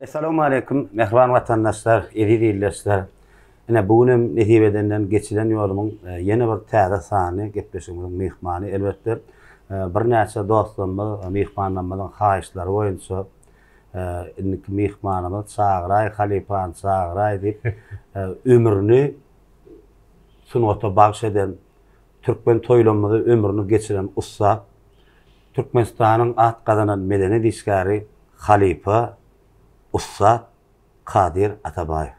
Assalamu alaikum, mehriban vatandaşlar, eri dinleyijiler. Ine bugün netibedenden geçilen ýolumun ýene bir täze sany gepleşigimiň mehmany elbetde bir näçe dostlarymyz, mehmanlarymyň haýyşlary boýunça indiki mehmanymyz Çağray Halipan Çağray diýip ömrüni sunwata bagş eden Türkmen toýlamyny ömrüni geçiren ussa Türkmenistanyň at gazanan medeni dişgäri Halipa Ussa Kadir Atabayev.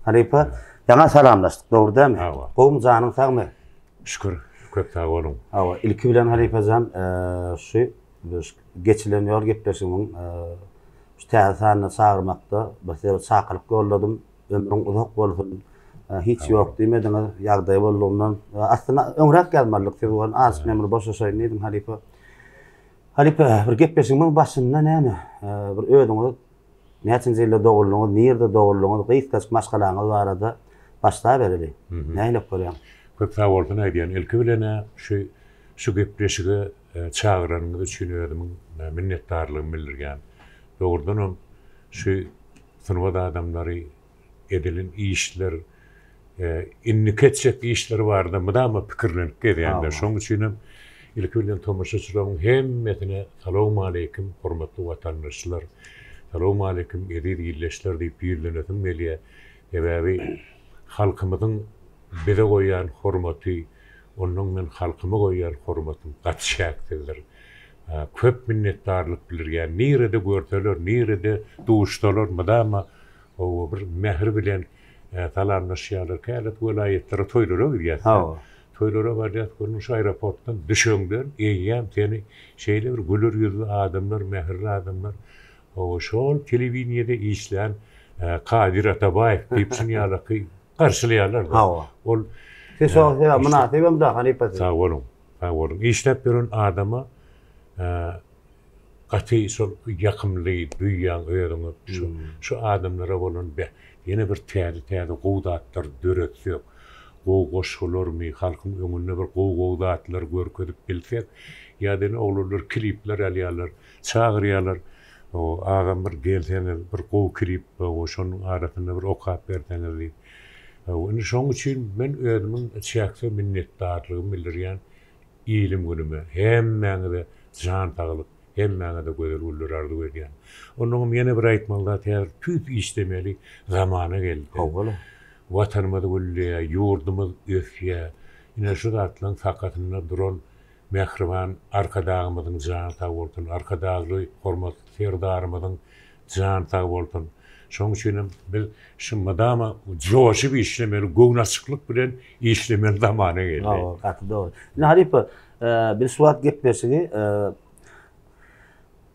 Halipa, yana salamlaşdyk, dogry dämi? Gowum janyň sagmy? Şükür, köp sag bolun. Awa, ilki bilen Halipajan şu geçilen ýol gepleşigimiň şu täze sanyna çagyrmakda bir çakylyk golladym. Ömrüň uzak bolsun. Hiç ýok diýmediňiz, ýagdaý bolduğundan aslında öňrek gelmerlik sebäbinden az memur boşa söýledim Halipa. Halipa, bir gepleşigimiň başynda näme? Bir öýüňiz näçinji ýylda dogurluňyz, nerede dogurluňyz, gysgaç maşgalaňyz barada başla bereli. Näme bolýar? Köp sag bolsun aýdýan. Ilki bilen şu gepleşigi çagyranyňyz üçin öýdüm, minnetdarlygymy bildirgen. Dogurdanam şu sınıfda adamlary edilen işler, inni keçek işleri barda mydama pikirlenip gelýär. Şoň üçin ilki bilen tomaşaçylaryň hemmetine salamu aleykum, hormatly watandaşlar. Salamu aleykum, eri dinleyijiler diýip ýerlenedim melýär. Ebebi halkymyzyň bize goýan hormaty, onuň men halkyma goýan hormatym gatşakdyr. Köp minnetdarlyk bildirgen. Nerede görseler, nerede duşdalar, mydama o bir mehr bilen salamlaşýarlar. Kälet welaýetlere toýlara girýär. Toýlara barýar, görmüş aeroportdan düşüňden eýýäm seni şeýle bir güler ýüzlü adamlar, mehrli adamlar. O şol telewiziýede işlän Kadir Atabayev diýip şunýalaky garşylaýarlar. Ol Teşekkür münasibem da Halipa. Sag bolun. Sag bolun. İşlep bilen adama gaty şol ýakymly duýýan öýüňi şu adamlara bolan ýene bir täze gowdatlar döreksek, goşgularmy halkyň öňünde bir gowdatlar görkezip bilsek, ýa-da oglanlar klipler alýarlar, çagyrýarlar. O ağam bir gelseňiz bir gow klip o şonuň arasynda bir okap berseňiz diýip. Ony şoň üçin men özümiň şähsi minnetdarlygymy bildirýän ilim günüme hemmeňize jan tagylyp hemmeňize gözel ullur ardy berýän. Onuň ýene bir aýtmalda täze tüp işlemeli zamany geldi. Watanymyzy güllýär, ýurdumyz öfýär. Ine şu zatlaryň fakatyna duran mehriban arkadağımızın jan tag bolsun, arkadağly hormat serdarymyzyň jan tag bolsun. Şoň üçin biz şu madama joşup işlemeli, gownaçyklyk bilen işlemeli zamany geldi. Gaty dogry. Halipa, bir suwat gepleşigi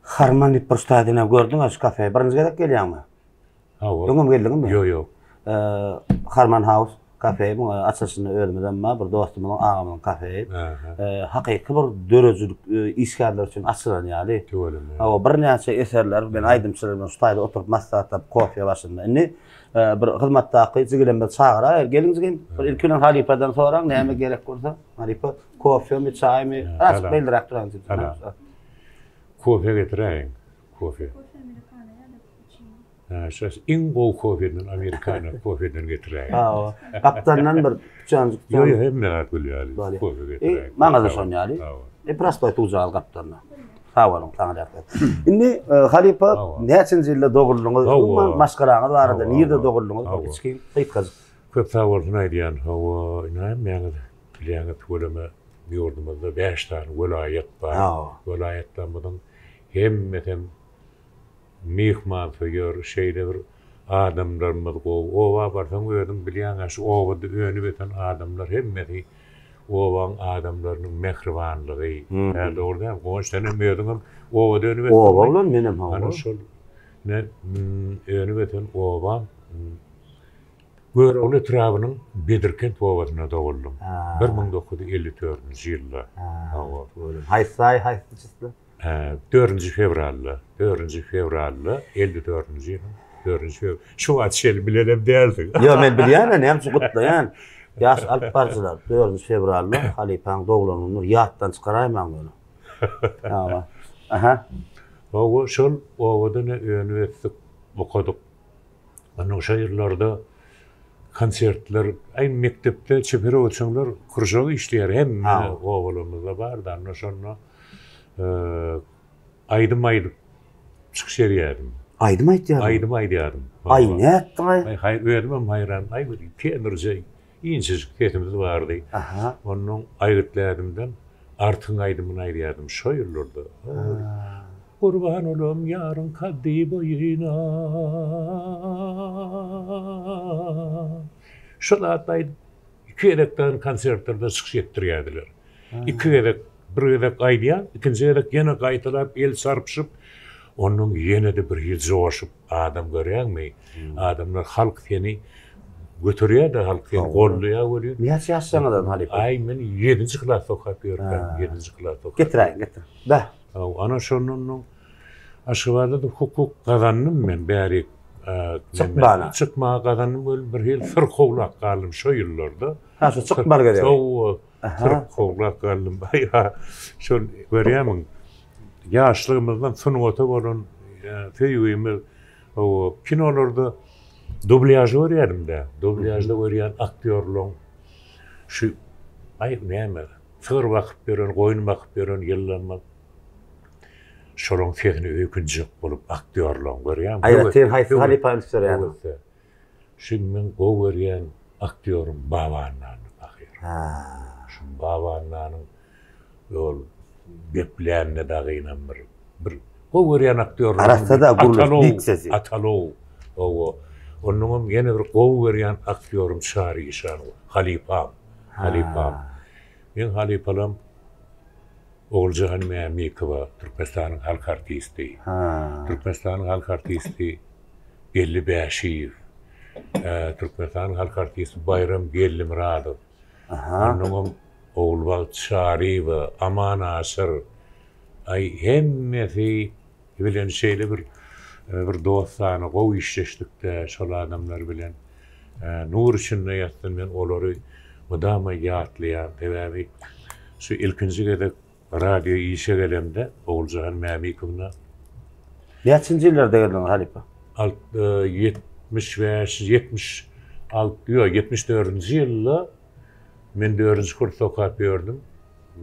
Harman diýip bir stadyna gördüň, şu kafe birinji gerek gelýärmi? Döňüm geldiňmi? Ýok. Harman House kafe, bu açyşyny öýdüm ma, bir dostumyň agamyň kafe. Hakyky bir dörejlik işgärler üçin açylan ýaly. Bir näçe eserler, ben aýdymçylar bilen staýda oturup maslahat kofe başynda. Indi bir hyzmatdaky jigilen bir çagyra, geliňiz bir ilki bilen Halipadan soraň, näme gerek bolsa, Halipa kofemi, çaýmy, az bildirek duran. Kofe getireň, kofe. Şäs iň gow kofeden Amerikana kofeden getireň. Kaptandan bir çanjyk. Ýok, hemme gatylýar. Kofe getireň. Maňa da şoň ýaly. Prosto tuzal kaptandan. Sag bolun, taňa ýakdy. Indi Halipa näçinji ýylda dogurluňyz, maşgalaňyz barada nerede dogurluňyz? Kiçkin aýtgazy. Köp sag bolsun aýdýan. Näme bilýän bolama ýurdumyzda 5 tane welaýet bar. Welaýetlerden hemmetem mehman föýür şeýle bir adamlarymyz owa barsaň öýdüm bilýän şu owada öňüp eten adamlar hemmeti owaň adamlarynyň mehribanlygy. Dogry, goňşdany öýdüm owada öňüp eten. Owa bilen menem Ana şol ne öňüp eten owa Göröwli trabynyň Bedirkent owasyna dogurlum. 1954-nji ýylda. Haýsy haýsy 4-nji fevralda 54-nji ýyl. 4-nji fevral. Şu atşel bilenem däldi. Ýa men bilýän, näme şu gutlaýan. Ýaş alyp barjalar 4-nji fevralda Halipaň dogulanyny ýatdan çykaraýman onu. Aha. O şol owadan öňüp okuduk. Onun şehirlerde konsertler, aynı mektepte çepere olsanlar kurşağı işleyer. Hem oğlumuzda var da sonra aydım çıkış yeriydim. Aydım Aydım. Ay ne ettin ay? Hayır, öğrenmem hayran. Ay bir peynirce incecik ketimiz vardı. Aha. Onun aygıtladımdan artın aydımın ayrıyordum. Şöylurdu. Kurban olum yarın kaddi boyuna. Şöyle atlaydım. 2 edekten konsertlerde çıkış ettiriyadiler. 2 edek, bir edek aydiyan, ikinci edek yine kaytılar, el sarpışıp, onun yine de bir yıl coşup adam görüyen mi? Adamlar halk seni götürüyor da halk seni kolluya vuruyor. Niye yaşsan adam Halip? Ay men 7. klas okuyuyorum ben. 7. klas okuyorum. Getir. Da. Ana şonun aşıvada da hukuk kazandım ben bari. Çıkma kazandım böyle bir yıl fırkovlak kaldım şu yıllarda. Ha şu çıkmar görüyor. O fırkovlak kaldım. Ya şu görüyorum. Yaşlığımızdan sunuvata olan feyuğumuz o kinolarda dublaj öğrendim de. Dublajda öğrenen aktörlüğün şu ay neyme sığır vakıp veren, koyun vakıp veren yıllanmak şolun fehni öyküncük bulup aktörlüğün görüyorum. Ayratin hayfı Halip Alistör yani. Şimdi ben o öğrenen aktörüm babanlarını bakıyorum. Şu babanlarının yol bepleyenle dağıyla bir o öğrenen aktörlüğün arasta da gurulur, dik sesi. Atalo o. Onun yine bir o öğrenen aktörüm Çağrı İşan Halipam. Ben Halipalım Oğulcahan Mehmikova, Türkmenistan'ın halk artisti. Türkmenistan'ın halk artisti Gelli Beşiyev. Türkmenistan'ın halk artisti Bayram Gelli Muradov. Onun oğul Çağrı ve Aman Asır. Ay hemmesi bilen şeyle bir dostane o işleştikte şol adamlar bilen nur içinde yattın ben onları mudama yatlayan tevavi şu ilkinci gedek radyo işe gelemde Oğulcahan Mehmikov'na. Neçinci yıllarda geldin Halip'a? 74. yılda ben 4. kurs okuyup gördüm.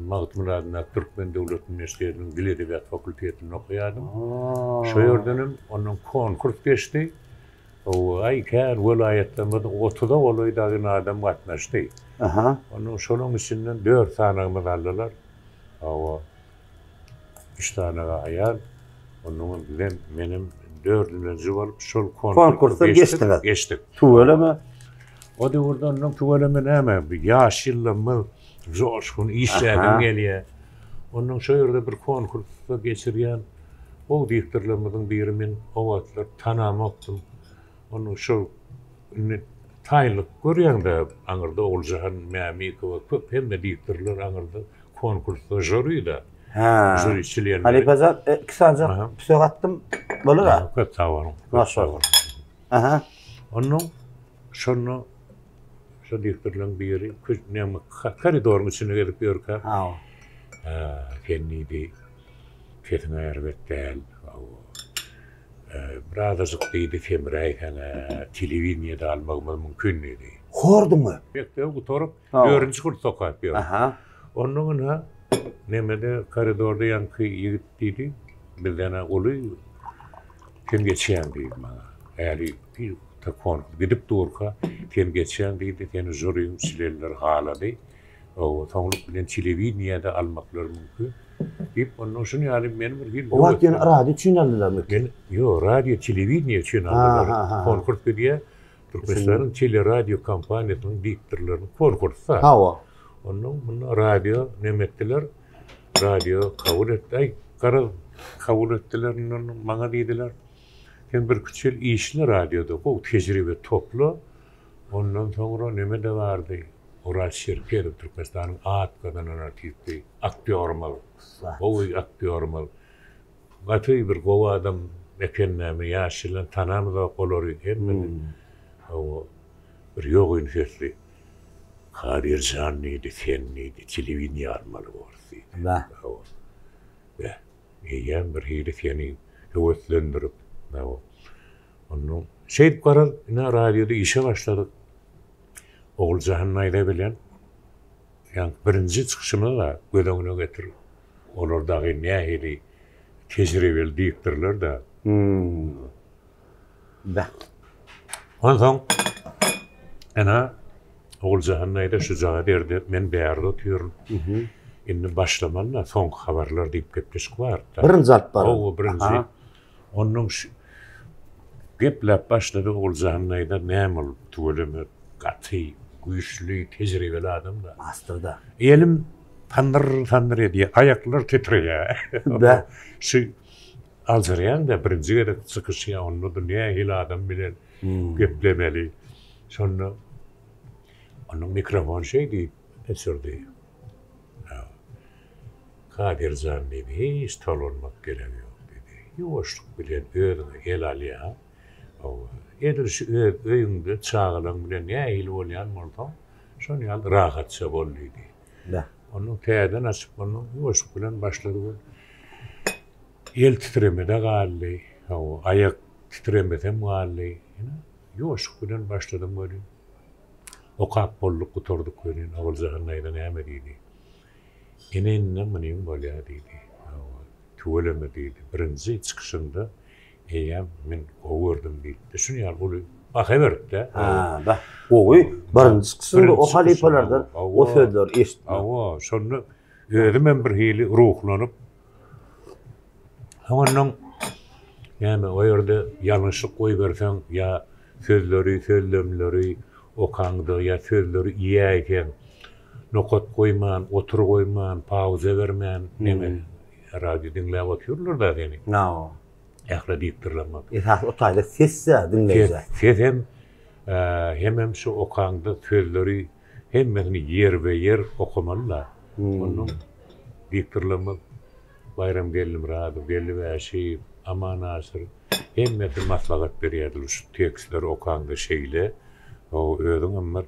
Mağdumlarına Türkmen Devlet Üniversitesi'nin Dil Edebiyat Fakültesi'ni okuyadım. Şu yördünüm, onun konkurs geçti. O ayken vilayetten 30'da olaydı adam katlaştı. Onun şunun içinden 4 tane aldılar. O 3 tane ayar. Onun benim 4. olup şol konkursa geçtik. Tuvele mi? O da oradan tuvele mi ne bir yaş yıllamı coşkun işledim geliyor. Onun şöyle bir konkursa geçirgen o diktatörlerimizin birimin o atlar tanımaktım. Onun şu taylık görüyen de anırda Oğulcahan Mehmikova köp hem de diktatörler anırda konkursta jüriydi. Jüriçileyen. Halip Azam kısaca psikottım böyle mi? Köp tavanım. Maşallah. Onun şunu şu diktatörlerin biri koridorun içine gelip görken kendiydi fetine erbet değil. Birazcık Femray'ken televizyonda almamız mümkündü. Hordu mu? Bekle oturup 4. kurs okuyup. Onun nemede koridorda yankı yigitiydi. Bir tane oluyor. Kim geçen değil bana. Eğer bir takon gidip durka kim geçen değil yani zorun silerler haladı. O tanrılık bilen televizyonda almaklar mümkün. Deyip onun şunu yani benim bir yıl. O vakit yani radyo için aldılar mı? Yok, radyo televizyon için aldılar. Konkurs diye Türkmenistan'ın tele-radyo kampanyasının diktatörlerinin konkursu. Onun radyo ne ettiler? Radyo kabul etti. Kabul ettiler. Bana dediler. Ben bir küçük işli radyoda o tecrübe toplu. Ondan sonra ne de vardı? Oral şirket Türkmenistan'ın at kadın artisti, aktörmal. O aktörmal. Gatı bir kova adam ekennemi yaşlılan tanamı da kolori hem o bir yok üniversite. Kadir Canlıydı, fenniydi, televizyon almalı vardı. Ve yiyem bir herif yani hüvetlendirip Onun şey karar ne radyoda işe başladık. Oğulcahan'ın ayda bilen yani birinci çıkışını da gödöňüne getir. Olardaki nähili tecrübeli diktirler da. Da. Ondan soň ana Oğulcahan'ın ayda şu jaga derdi men bäýärde otuýarym. Indi başlamanla soň habarlar diýip gepleşik bar. Birinji alyp bar. O birinji. Onun gepler başladı Oğulcahan'ın ayda näme bolup tüweleme gaty, güýçlü, tecrübeli adam da. Masterda. Elim tandır ediyor, ayaklar titriyor. Da. Şu Alzaryan da birinci kere çıkışıya onu da niye hil adam bilen geplemeli. Sonra onun mikrofon şeydi, esirdi. Kadir Can dedi, hiç tal olmak gerek yok dedi. Yuvaşlık bilen öğrene gel alya. Edir şu öyünde çağılan bilen niye hil olayan oldu. Sonra yal rahatça bolluydu. Da. Onun täden açıp onun yuvaşlık bilen başladı. El titremede galli, ayak titremede galli. Yuvaşlık bilen başladım böyle. Okap bolluk oturduk böyle. Oğulcahan'ın ayda näme dedi. Enenne menim bolýa dedi. Tüweleme dedi. Birinji çıkışında eýem men gowurdum dedi. Düşünýär bolu bakaberdi. Da. Oy, birinji çıkışında o halifalardan o sözler eşitdi. Sonra özüm men bir hili ruhlanyp onun yani o yerde yanlışlık koy versen ya sözlemleri okandı ya sözleri iyi eken nokot koyman, otur koyman, pauze vermen, neme radyo dinleyip oturuyorlar da yani. No. Ahla diktirlemek. Esas o tayda sesse dinleyecek. Ses hem şu okandı sözleri hem yer ve yer okumalılar. Onun diktirlemek bayram gelim rahat, belli ve şey aman asır. Hem de maslahat berýärdiler şu tekstler okandı şeyle. O ödün amma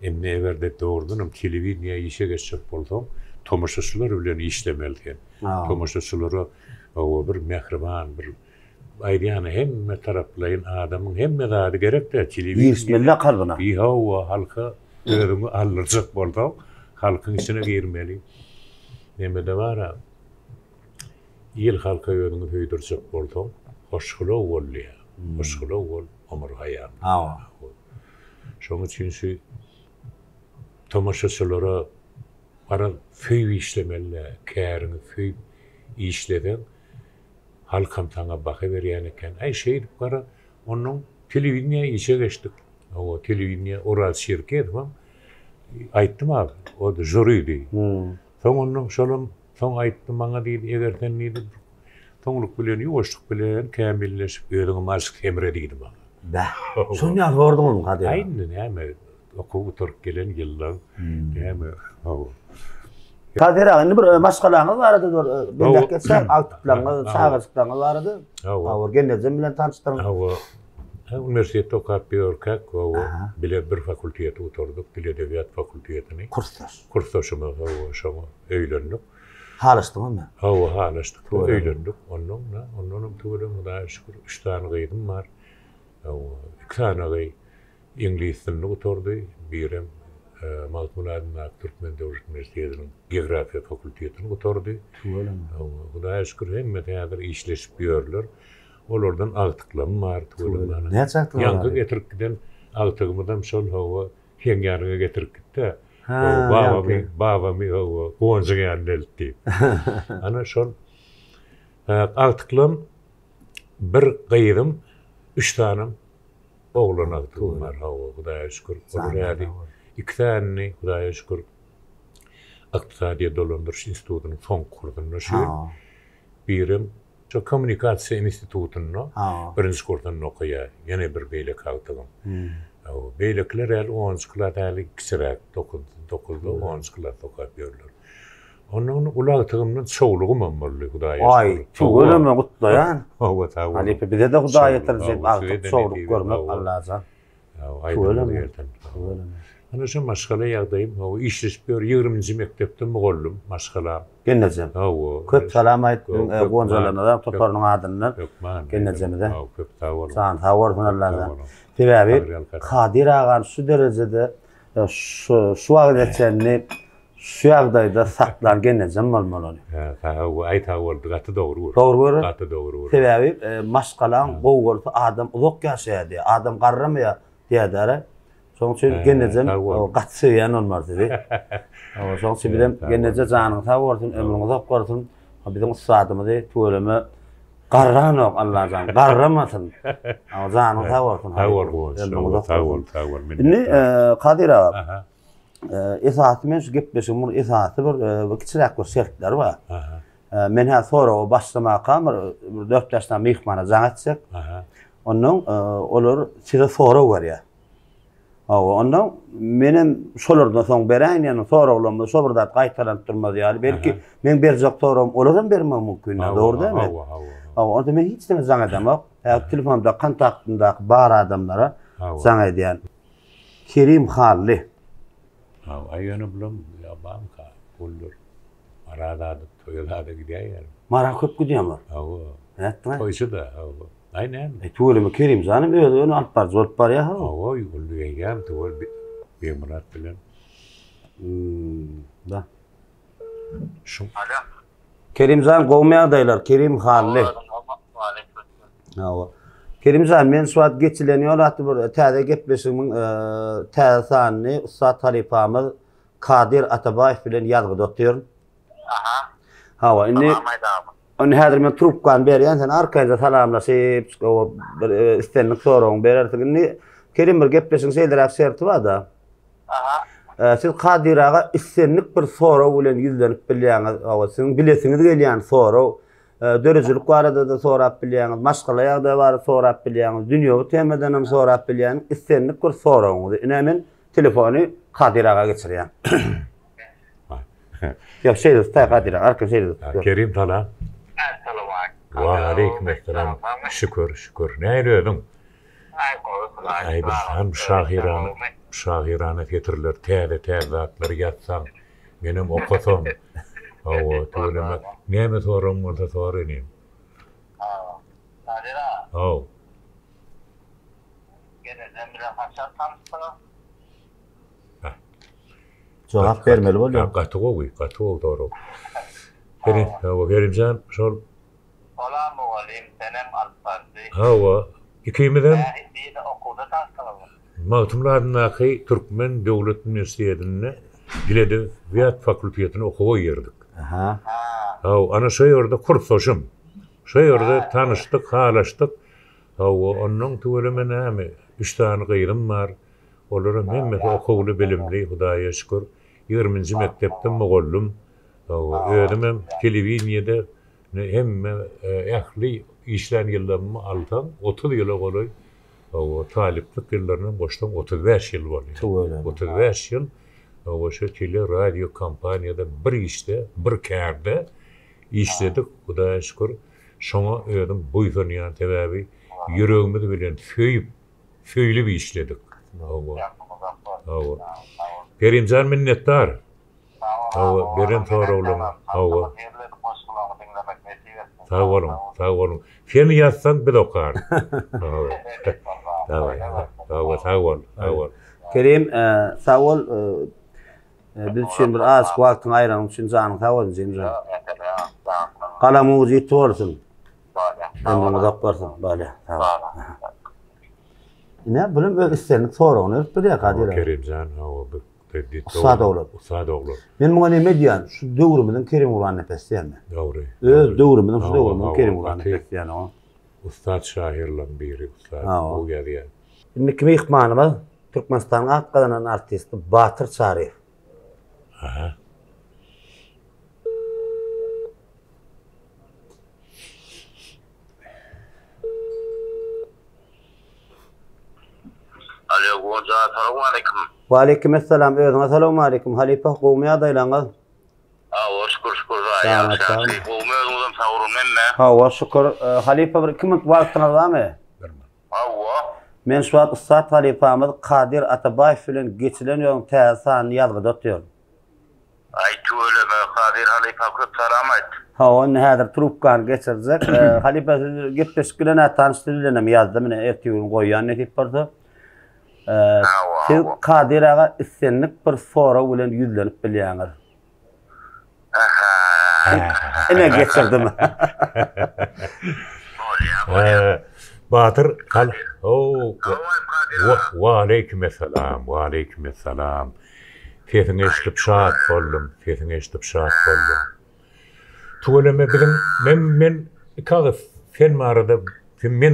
emne everde doğurdum televizyona işe geçecek boldum. Tomaşaçylar bilen işlemelken. Tomaşaçylara o bir mehriban bir aýdýany hemme taraplayın adamın hemme zady gerek de televizyon. Bismillah kalbına. Bir hava halka ödümü alırcak boldum. Halkın içine girmeli. Neme de var yıl halka ödümü höýdürjek boldum. Hoşgula bolýa. Hoşgula bol ömür haýat. Şoň üçin şu tomaşaçylara para föý işlemeler, kärini föý işleden halkam taňa bakaberýän eken. Ay şey para onun televizyona işe geçdik. O televizyona oral şirket var. Aýtdym abi, o da jüriýdi. Soň onun şolum soň aýtdym maňa diýdi, egerden diýdi toňluk bilen ýuwaşlyk bilen kämilleşip öýüňi maşyk emre diýdi maňa. Da. Şonu ýazyrdym Kadir. Aýdyň näme okuw oturup gelen ýyllar näme o. Kadir indi bir maşgalaňyz barady belki geçse aktiflaňyz, çağırışlaňyz barady. Awur genelden bilen tanışdyryň. Üniversitede okap ýörkäk, bile bir fakültete oturduk, dil edebiyat fakültetini. Kursdaşymy şoňa öýlendik. Halışdyňmy? Halışdyk, öýlendik. Ondan tüwelem da şükür 3 tane gyýdym bar. 2 tane gyý İngiliz dilini oturdy, birem Maltmuladna Türkmen Devlet Üniversitesi'nin geografiya fakültetini oturdy. Hudaýa şükür hemme täze işleşip ýörler. Olardan agtyklarym bar, tüwelem. Ne çakdylar? Ýangy getirip giden agtygymdan şol hawa ýangyarga getirip gitdi. Babamy hawa gonja geldi. Ana şol agtyklym bir gyýdym, 3 tanem oğlan agtygym bar, Hudaýa şükür. Olary 2 tane Hudaýa şükür. Iqtisadiýat dolandyrýş institutynyň soň kurdyny şu. Birim şu kommunikasiýa institutynyň birinji kurdyny okuýar. Ýene bir beýlek agtygym. O beýlekler el 10 klat kiçirek 9-da 10 klat okap ýörler. Onun ulagtygymyň çoğlugy mamurly Hudaýa. Ay, tüwelem gutlaýan. Tawa. Halipe bize de Hudaýa terjip agtyk çoğluk görmek Allah'a. Tüwelem. Ana şu maşgala ýagdaýym, o işleşip bir 20-nji mektepde mugallim maşgala. Gennejem. O Köp salam aýtdyň gonjalarına da toparlyň adyndan. Gennejemide. Köp sağ ol. Sağ wardylardan. Sebäbi Kadir agan şu derejede şu wagtçenni şu ýagdaýda saklan gennejem bolmaly. Ha, o aýta boldy, gaty dogry. Dogry. Gaty dogry. Sebäbi maşgalan gowgursa adam uzak ýaşaýdy. Adam garramaya diýär. Soň üçin gennejem o gatsy ýan olmazdy. O soň üçin bilen genneje janyň sag bolsun, ömrüň uzak bolsun. Bizim ustadymyzy töwereme garranok Allah jan garramasyn. O janyň sag bolsun. Sag bol. Indi Kadir aga. Esasy men şu gepleşim, bu esasy bir kiçirak bir şertler bar. Men ha sonra o başlama kamar 4 ýaşdan mehmana jaň etjek. Ondan olar size sonra bar. Ondan menim şolardan soň beräň ýany soraglamda şo bir zat gaýtaranıp durmaz ýaly. Belki men berjek soram olaram bermem mümkin. Dogry däme? Onda men hiç de jaň edemok. Telefonda kontaktynda bar adamlara jaň edýän. Kerim Halli. Aýany bilen ýa-bamka boldur. Arada toýlarda gidýär. Mara köp gidýär. Etme. Toýşy da. Aynen. Tuğulimi Kerim zanım öyle onu alıp bar, zolup bar ya. Oy, ulu yegem tuğul bir murat bilen. Da. Şu. Kerim zan gowmaya daylar, Kerim Halli. Kerim zan men suat geçileniyor atı bir täze gepleşimin täze sanyny Ustad halifamyz Kadir Atabayev bilen ýazgy dotýar. Hawa indi onu häzir men trubkan berýän sen arkaýda salamlaşyp bir istenlik soragyň berersiň. Indi Kerim bir gepleşiň şeýleräk şerti bar da. Siz Kadir aga istenlik bir sorag bilen ýüzlenip bilýäňiz, siziň bilesiňiz gelýän sorag, dörejilik barada da sorap bilýäňiz, maşgala ýagdaý bar sorap bilýäňiz, dünýäwi temadan hem sorap bilýäňiz, istenlik bir soragyňyzy. Ine men telefony Kadir aga geçirýän. Ya şeyde Kadir aga, arka şeyde. Kerim tala. Wa aleykümselam. Şükür. Näme edin? Ay bir hem şahirana getirler, täze atlar ýatsaň, menim okasam. Awa tölemek. Näme soram bolsa soraýyn. Jogap bermeli bolýar. Gaty dogry. Kerimjan şol. Salam alaykum, senem alpardy. Hawa, ikimizden Mawtumlaryny Türkmen Döwlet Üniversitesinde Dilede Viat Fakültetini okuwa ýerdik. Ana şo ýerde kurslaşym. Şo ýerde tanışdyk, halaşdyk. Ondan töwereme näme? 3 tane gyýrym bar. Olaram hemme okuwly bilimli, Hudaýa şükür. 20-nji mektepde mugallim. Ödümem telewiziýada hemme ähli işler ýyllarymı aldan 30 ýyla golaý. Taliplik ýyllarynyň boşdan 35 ýyl bolýar. 35 ýyl şu tele radio kompaniýada bir işte, bir kärde işledik. Hudaýa şükür. Şoňa ödüm buýsanýan sebäbi ýüregimiz bilen föýlüp işledik. Kerimjan minnetdar. Beren soraglaryň. Sağ olun. Sen yazsan bir okar. Sağ ol. Kerim, sağ ol. Biz için bir az wagtyň aýranyň üçin janyň sağ ol. Galamyňyz ýetip bolsun. Ömrüňiz uzak bolsun. Bale. Ne bilim öz istenlik soragny öpdirýär Kadir. Kerimjan, Ustad oglu. Men muňa näme diýän? Şu döwrümden Kerim ulan nepesdiýärmi? Dogry. Öz döwrümden şu döwrümden Kerim ulan nepesdiýär. Ustad şairlerden biri, ustad bu gelýär. Indi kim mehmanymyz? Türkmenistanyň atganan artisti Batyr Çaryýew. Alo, assalamu alaykum. Wa aleykümselam. Assalamu alaykum. Halifa gowmaya daýlaňyz. Şükür. Gowmaya sawrun memme. Şükür. Halifa bir kim wagtyňyz barmy? Men şu an Ustad halifamız Kadir Atabayev bilen geçilen ýoluň täze sanyny ýazgyda tutýar. Aytu öleme Kadir Halifa köp salamat. Ha, onu häzir trubkany geçirecek. Halifa gepleşik bilen tanıştyrýarlar ýazdy mine ertügün goýýan netip bardy. Siz Kadir aga issenlik bir sora bilen ýüzlenip bilýäňiz. Ene geçirdim. Batır kal. Wa aleykümselam. Wa aleykümselam. Keyfine eşlip şahat boldum. Keyfine eşlip şahat boldum. Tuğuleme bizim men ikagı fen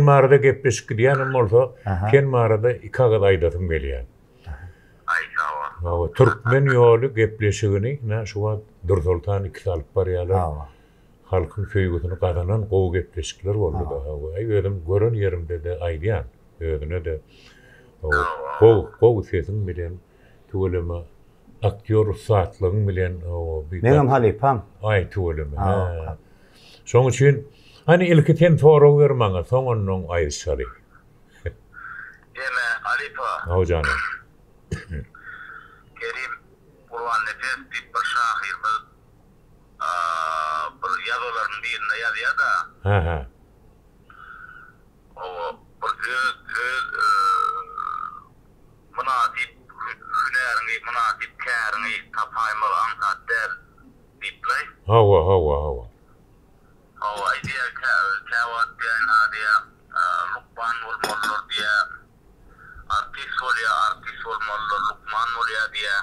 mağarada gepleşik diýenim bolsa fen mağarada ikagı aýdatym gelýär. Türkmen ýoly gepleşigini şu Dursultan iki alyp barýarlar. Halkyň köýgüsini gadanan gowy gepleşikler boldy da. Özüm gören yerimde de aýdýan. Özüne de gowy sesim bilen tuğulema aktyor saatlygyň bilen Meňem halifam. Ay tuğulema. Şoň üçin hani ilki ten soraw bermaňa, soňanyň aýyşary. Deme Halifa. Hojanym. Kerim Kur'an nefes bir şahirimiz bir yazılarının birine yazıyor da o öz münasip hünerini, münasip kârini tapaymalı ansat der diplay. Hava. O idea kâvat diyen hadiye Lukman olmalıdır diye artist olmalıdır Lukman oluyor diye.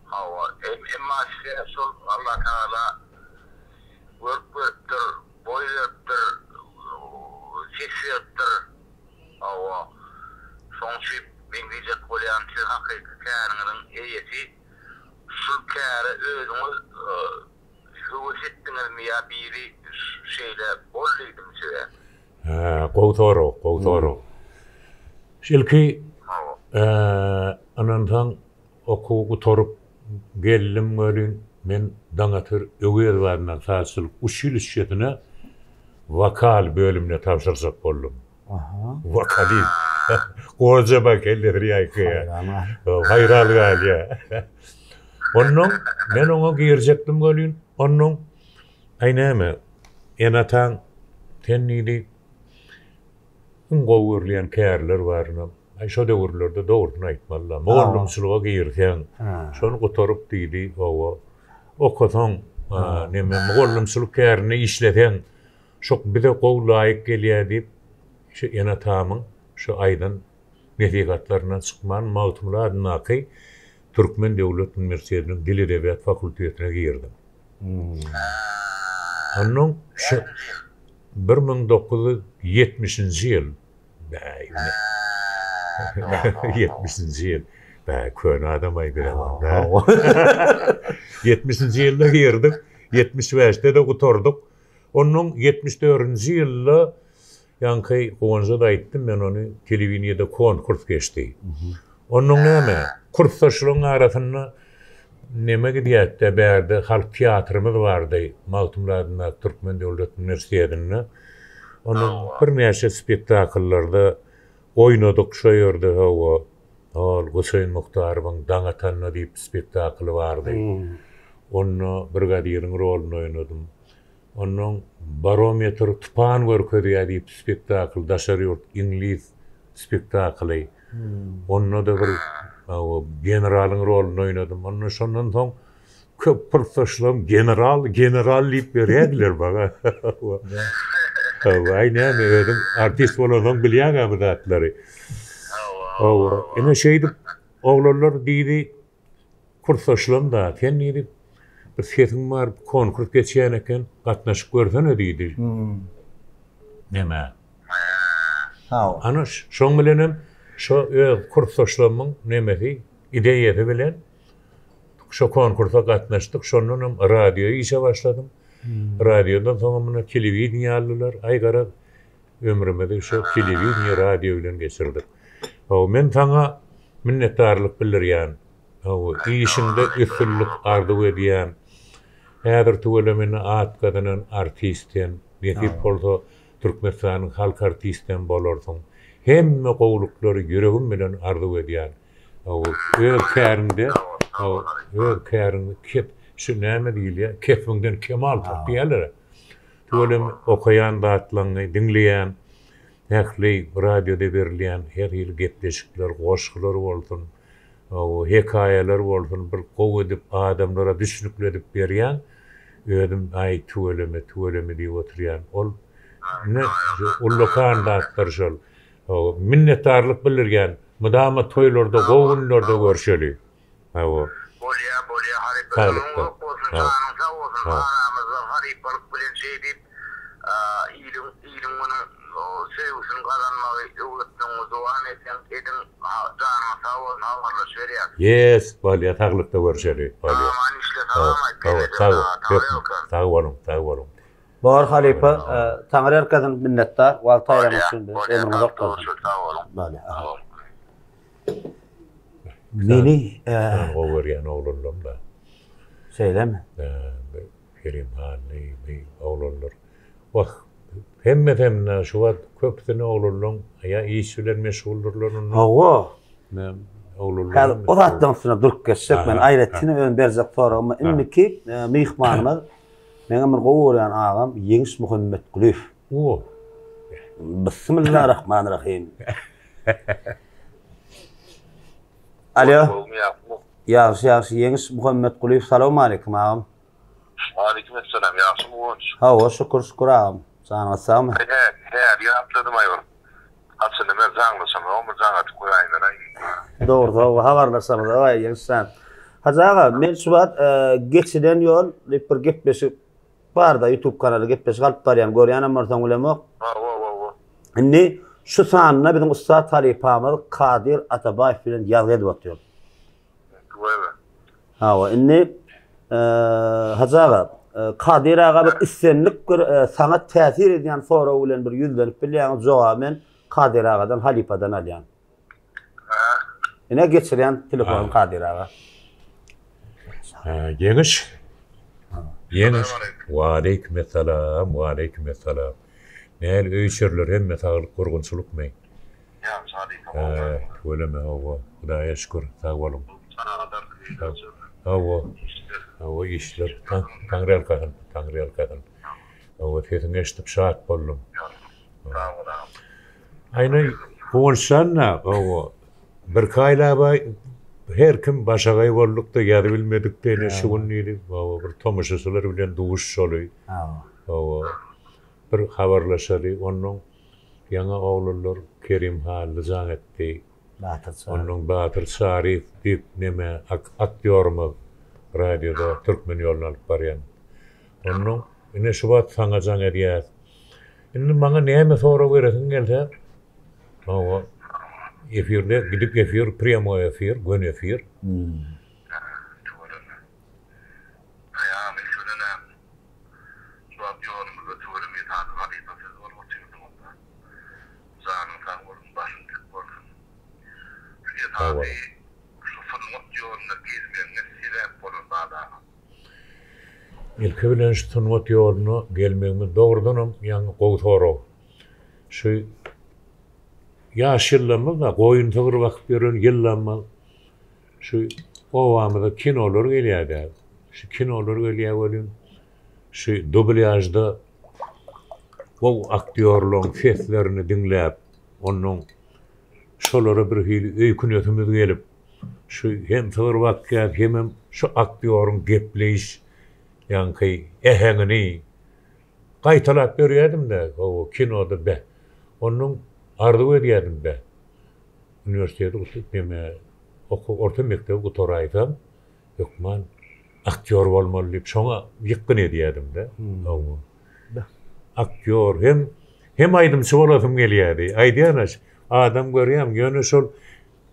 Hava emma sol Allah Teala work'tir, boy'tir, ses'tir. Hava soňşy İngilizce bolýan hakyky käriniň eýesi şu käri özüňiz hüwetdiňizmi ýa biri şeýle bolýdym şeýle. Gowtoro. Şilki anandan okugy torup geldim görün men daňatyr öwür bardan taýsyl uçyl işletine vokal bölümine tapşyrsak boldum. Vokali. Goja bak elleri ýaýky. Hayralyk alýa. Onnoň men oňa girjekdim görün. Onnoň aýnamy enatan tennidi gowurlayan kärler barna. Şo döwürlerde dogrusyny aýtmalylar. Mollumçylyga girsen, şonu gotaryp diýdi, okasaň, neme mollumçylyk kärini işleten, şok bize gow laýyk gelýär diýip, şu enatamyň şu aýdan netigatlaryna çykman mawtumly adynaky Türkmen Döwlet Üniversitetiniň Dil Edebiyat Fakultetine girdim. Onnoň 1970-nji ýyl 70-nji ýyl. Köne adam aýdyram. 70-nji ýylda girdik, 75-de de gutarduk. Onnoň 74-nji ýylda ýanky goňjada aýtdym men onu telewizionda konkurs geçdi. Onnoň näme? Kursdaşlaryň arasynda neme gidiýärdi bärde halk teatrymyz bardy. Mawtumlaryna Türkmen Döwlet Üniversitetinde. Onu bir näçe spektakllarda oynadyk şu ýerde hawa. Goşaýyn Muhtaryň Daňatanna diýip spektakly bardy. Onu brigadiriň rolunu oynadym. Onun barometr tupan görkezýär diýip spektakl daşary ýurt İngiliz spektakly. Onu da bir generalyň rolunu oynadym. Onu şondan soň köp professional general diýip berýärler baga. Aýnam özüm artist bolanyň bilýär bu zatlary. Ene şeýdi oglanlar diýdi kursdaşlarym da kenýedi bir setim bar konkurs geçýän eken gatnaşyp görsene diýdi. Neme? Ana şoň bilenem şu kursdaşlarymyň nemesi ideýasy bilen şu konkursa gatnaşdyk. Şondan radioya işe başladym. Radiodan soňra mene telewizyon ýalylar. Aýgara ömrümde şu telewizyon radio bilen geçirdik. Men taňa minnetdarlyk bildirýän. Işinde üstünlük arzu edýän. Häzir tuğulemini at gadanan artisten, netip bolsa Türkmenistanyň halk artisten bolarsyň. hemme gowlukları yüregim bilen arzu edýän. O öz kärinde, o öz kärinde kep şu näme diýilýär? Kefinden kemal tapýarlar. Tölem okayan datlaňy dinleýän, häkli radioda berilýän her ýyl gepleşikler, goşgular bolsun, o hekaýeler bolsun, bir gow edip adamlara düşnükledip berýän, ödüm ay töleme diýip oturýan. Ol ne ullokan datlar şol. O minnetdarlyk bildirgen, mudama toýlarda, gowunlarda görşeli. O Bolya Sağlıkta. hariplik bilen şey deyip ilim bunu sevgisini kazanmagy öwretdiňiz owan edin janyma sag bolsun habarlaş berýär. yes, balya taglykda görşeli. Balya. Aman işle Sağ olun. Bar halipa taňry herkesin minnetdar wagt aýramak üçin ömrüňiz uzak bolsun. Meni O görýän oğlanlar da. söyleme. Kerim hali, oğlanlar. Bak, hemme şu wat köpdeni oğlanlar, ya işçiler meşguldurlar onu. Hawa. Men oğlanlar. Hal o zatdan sonra durup geçsek men aýratsyny ön berzek soragma inniki mihmanymyz meňe bir gowurýan agam Ýeňiş Muhammed Gülüf. O. Bismillahirrahmanirrahim. Alo. Yaxşı, Ýeňiş Muhammed Gülüf. Salam aleykum agam. Aleykümselam. Ýaxşy bolmuş. Hawa şükür agam. Sana sağmy? He, ýapdydım aýor. Aslında men zaňlysam, o zaňat goýaýlar. Doğru, habarlaşsamyz da Ýeňiş. Hazaga men şu wagt geçiden ýol bir gepleşip barda YouTube kanaly gepleşip alyp barýan görýän amarsan ulemek. Inni şu sanyna bizim ustad talipamyz Kadir Atabayew bilen ýalgy edip otýar. Hawa inni hazaga Kadir aga bir islenlik sana täsir edýän soraw bilen bir ýüzlenip bilýän jogap men Kadir agadan halipadan alýan. Ine geçirýän telefon Kadir aga. Ýeňiş. Wa aleykümselam. Näl öýçerler hemme taýlyk gurgunçylyk meň. Öleme hawa. Hudaýa şükür, sag bolun. Hawa işler. Taňryal kahan. Hawa tetin eşdip şahat boldum. Aýna konşanna hawa bir kaýlaba her kim başagay bollukda ýady bilmedik dene şugun ýeri. Hawa bir tomaşaçylar bilen duş şoly. Hawa bir habarlaşary, onuň ýa-da oğlanlar Kerim Hally jaň etdi. Onuň Batyr Şarif diýip neme aktýormy radioda türkmen ýoluna alyp barýan. Onuň ine şu wagt saňa jaň edýär. Indi maňa näme sorag beresiň gelse? Hawa efirde gidip efir, primo efir, gün efir. İlki bilen şu tunmat ýoluny gelmegimi dogrudanam ýa-ni gowtoro. Şu ýaşyllamy da goýun tögür wagt beren ýyllanma. Şu owamyda kinolar gelýär. Şu kinolar gelýär bolýan. Şu dublyajda bu aktýorlaryň seslerini dinläp, onuň şolara bir hili öýkünýetimiz gelip, şu hem tögür wagt hem şu aktýoryň gepleýiş ýa-ni ehengini gaýtalap berýärdim de, o kinoda be. Onuň arzu edýärdim de. Üniversitede okup neme orta mektep gutaraýsam, ýokman aktýor bolmaly diýip şoňa ýykyn edýärdim de. Aktýor hem aýdymçy bolasym gelýärdi. Aýdýanaş adam görýär, ýöne şol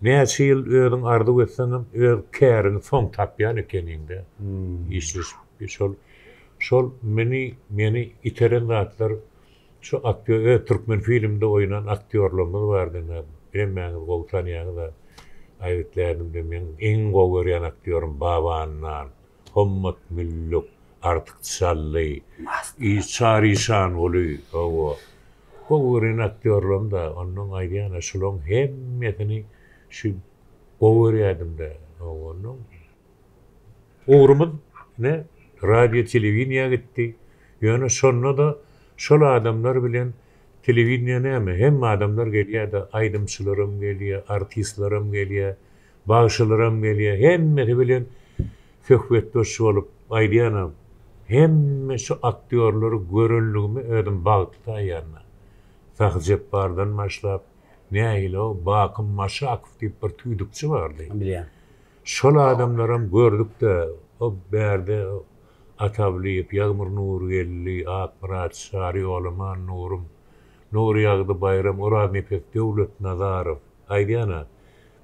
näçe ýyl özüň arzu etseňem öz kärini soň tapýan ekeninde. Işliş şol meni iteren zatlar şu aktýor türkmen filmde oynan aktýorlarymyz bardy. Benim gowtan ýa-da aýtlarym de men iň gow görýän aktýorum Babannan, Hommat Milluk, Artyk Çally, Çaryşan boly. Gowuryn aktörlüm da onun aýdýana şolon hemmetini şu gowur ýadymda onun. Uğrumuz ne? Radyo, televizyon gitti. Yani sonra da şol adamlar bilen televizyon näme? Hem adamlar gelýär da aýdymçylarym gelýär, artistlerim gelýär, bağışçylarym gelýär. Hemmeti bilen söhbetdoş bolup aýdýana hemme şu aktörleri görünlüğümü ödüm bagtda ýanna. Sahjep bardan başlap nähili o bakım maşy akif diýip bir tüýdükçi bardy. Bilýän. Şol adamlarym gördük de o berde Atavlyp, Ýagmyr Nurgelli, Akmurat Şary Olman Nurum, Nur ýagdy Bayram, Urad Nipek Döwlet Nazarow. Aýdýana,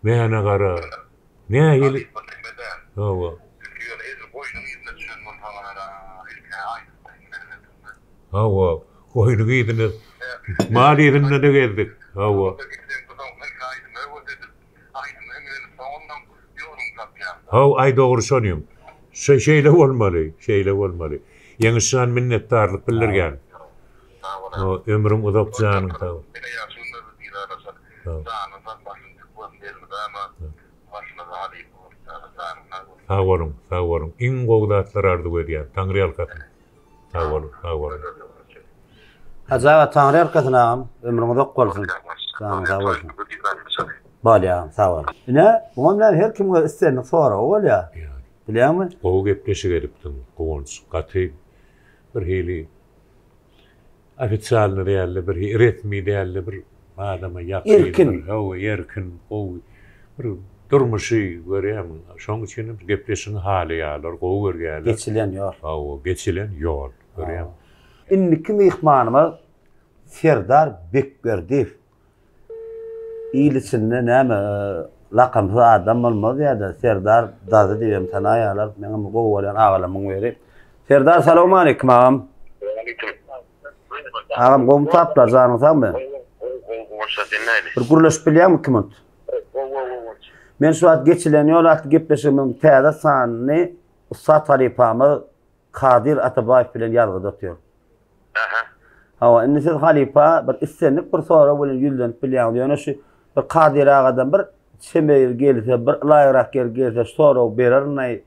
mene gara. Nähili? Hawa. Hawa. Oyunu giydiniz. Mal yerine de geldik. Hawa. Ay doğru söylüyorum. Şeyle olmalı. Ýeňişan minnetdarlyk bildirgen. O ömrüm uzak janyň taw. Sağ olun. İň gowdatlar ardy berýär. Taňry alkatyn. Sağ olun. Hajawa Taňry arkasynam ömrüň uzak bolsun. Sağ bolsun. Bolýa, sağ ol. Ne? Buňam her kimge istenlik sora bolýa. Bilýärmi? O gepleşik edipdim. Gowunç, gaty bir hili ofitsialny däldi, bir resmi däldi, bir adama ýakyn. Erkin. O bir durmuşy görýärmi? Şoň üçin gepleşiň haly ýalar, gowy görýärler. Geçilen ýol. Geçilen ýol. Görýärmi? Indiki mehmanymyz Serdar Bekberdiýew. İliçinde näme laqamsy adam bolmaz ýa-da Serdar dazy diýem tanaýalar meňe gowy bolan agalamyň beri. Serdar salamu aleykum agam. Agam gowum taplar janyňyzmy? Bir gurulaşyp bilýärmi kimit? Men şu wagt geçilen ýol atly gepleşimiň täze sanyny Ussat halipamy Kadir Atabaýew bilen ýalgyda otýar. Hawa indi siz halipa bir istenlik bir sora bilen ýüldenip bilýär. Ýöne şu bir Kadir agadan bir şemeýil gelse, bir laýrak gelse sorag bererni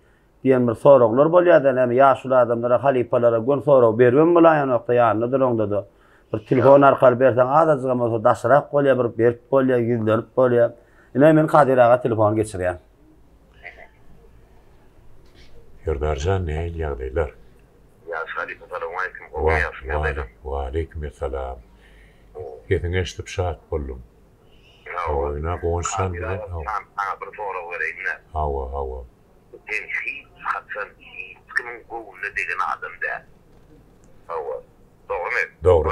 diýen bir soraglar bolýar-da. Näme ýaşly adamlara, halipalara gön sorag bermem bolan ýokda ýanyda duranda da. Bir telefon arkaly berseň azajyga bolsa daşrak bolýar, bir berip bolýar, ýüldenip bolýar. Ine men Kadir aga telefon geçirýär. Yerdarjan näil ýagdaýlar? Wa aleykum selam. Getin geçip şahat boldum. Oyna gowunçan bilen. Hawa. Doğru.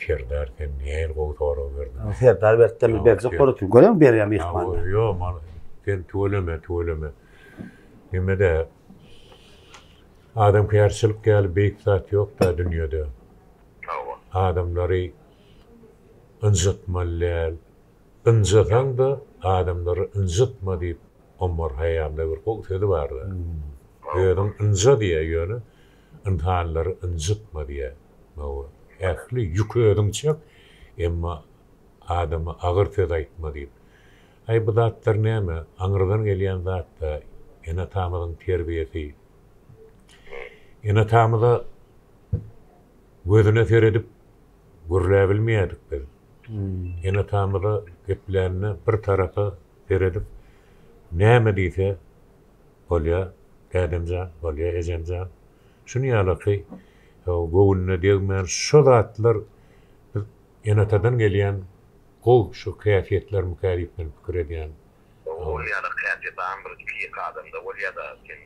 Serdar sen näil gowy tora berdin? Serdar berdim berje gorutyp görem berýär mehman. Yo, man sen tuğleme. Hemmede adam kıyarçılık gel beyik zat yok da dünyada. Adamları ınzıtmalılar. Inzıtan da adamları ınzıtma deyip onlar hayalda bir kok sözü vardı. Diyorum ınzı diye yönü. İntihanları ınzıtma diye. Ehli yükü ödünçek ama adamı ağır söz aytma deyip. Ay bu zatlar näme? Aňyrdan gelýän zat da ene tamyň terbiýeti. Ene tamyda gözüne seredip görle bilmeýärdik biz. Ene tamyda geplerini bir tarafa seredip näme diýse bolýa, kädemja, bolýa, ejemja. Şunu ýalaky, gowunna diýmän şu zatlar ene tadan gelýän Gol şu kıyafetler mukariften fikir edýän. O ýa-da kıyafetden bir iki adamda ol ýa-da sen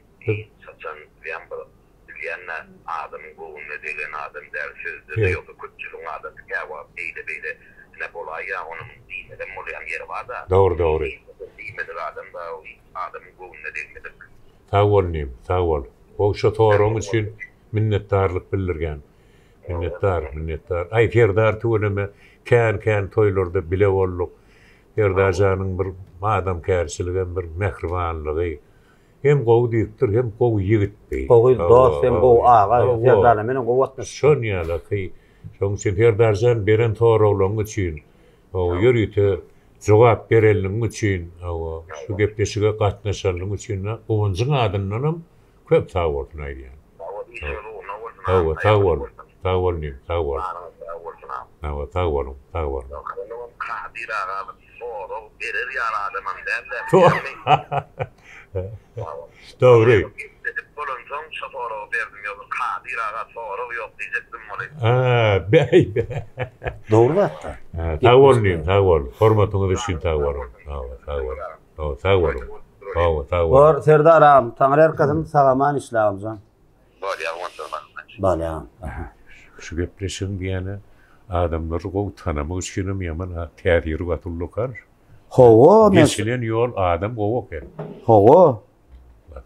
saçan bilen bir bilýänne adamyň gowunda degen adam dersiz de ýok köçüliň adam ýa-da beýle ne bolaýa onuň diýmeden bolýan ýeri bar da. Doğru. Diýmeden adamda adamyň gowunda degmedik. Sağ ol. O şu torum üçin minnetdarlyk bildirgen. Minnettar. Ay Serdar tuğleme kän toýlarda bile bolduk. Serdar janyň bir adam kärçiligi, bir mehribanlygy, hem gowy diýipdir, hem gowy ýigitdi. Gowy dost hem gowy aga, Serdar menen gowatna. Şon ýaly ki, şoň Serdarjan beren toraglaryň üçin, o ýörüte jogap bereliniň üçin, o şu gepleşige gatnaşanlygyň üçin owunjyň adyndanam köp sag bolsun aýdýan. Sag bol. Doğru. Bey. Doğru hatta. Sag bol. Hormatyňyz üçin sag bol. Sag bol. Bor Serdar ağam, taňra erkatyn sagaman işlämjän. Balya. Şu gepleşiň diýeni adamlar gowy tanamy üçin ýaman täzir gatulykar. Howo, Geçilen yol adam gowy eken. Howo.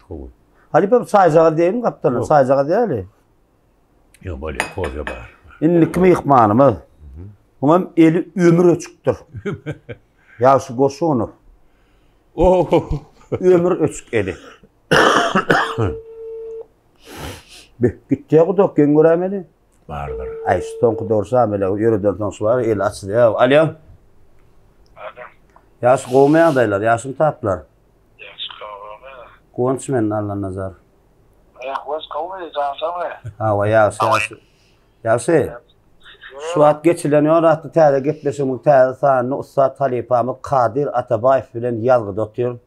Gowy. Hali ben sayjaga diýelim kaptan, sayjaga diýeli. Yo böyle koza bar. Inni kimi ýykmanymyz. Umam eli ömür öçükdir. Ýaşy goşuny. Ömür öçük eli. Gittiýä gudok gen görämeli. Bardyr. Ay stonku dorsam ele ýöreden soň sular el açdy. Alo. Ýaşy gowmaýan daýlar, ýaşym taplar. Kuanç men Allah nazar. Was kawme zansame. Ha ýaşy. Ýaşy. Suat geçilen ýoratdy täze gepleşiň täze sany Usta Talipamy Kadir Atabayew bilen ýalgyda otýar.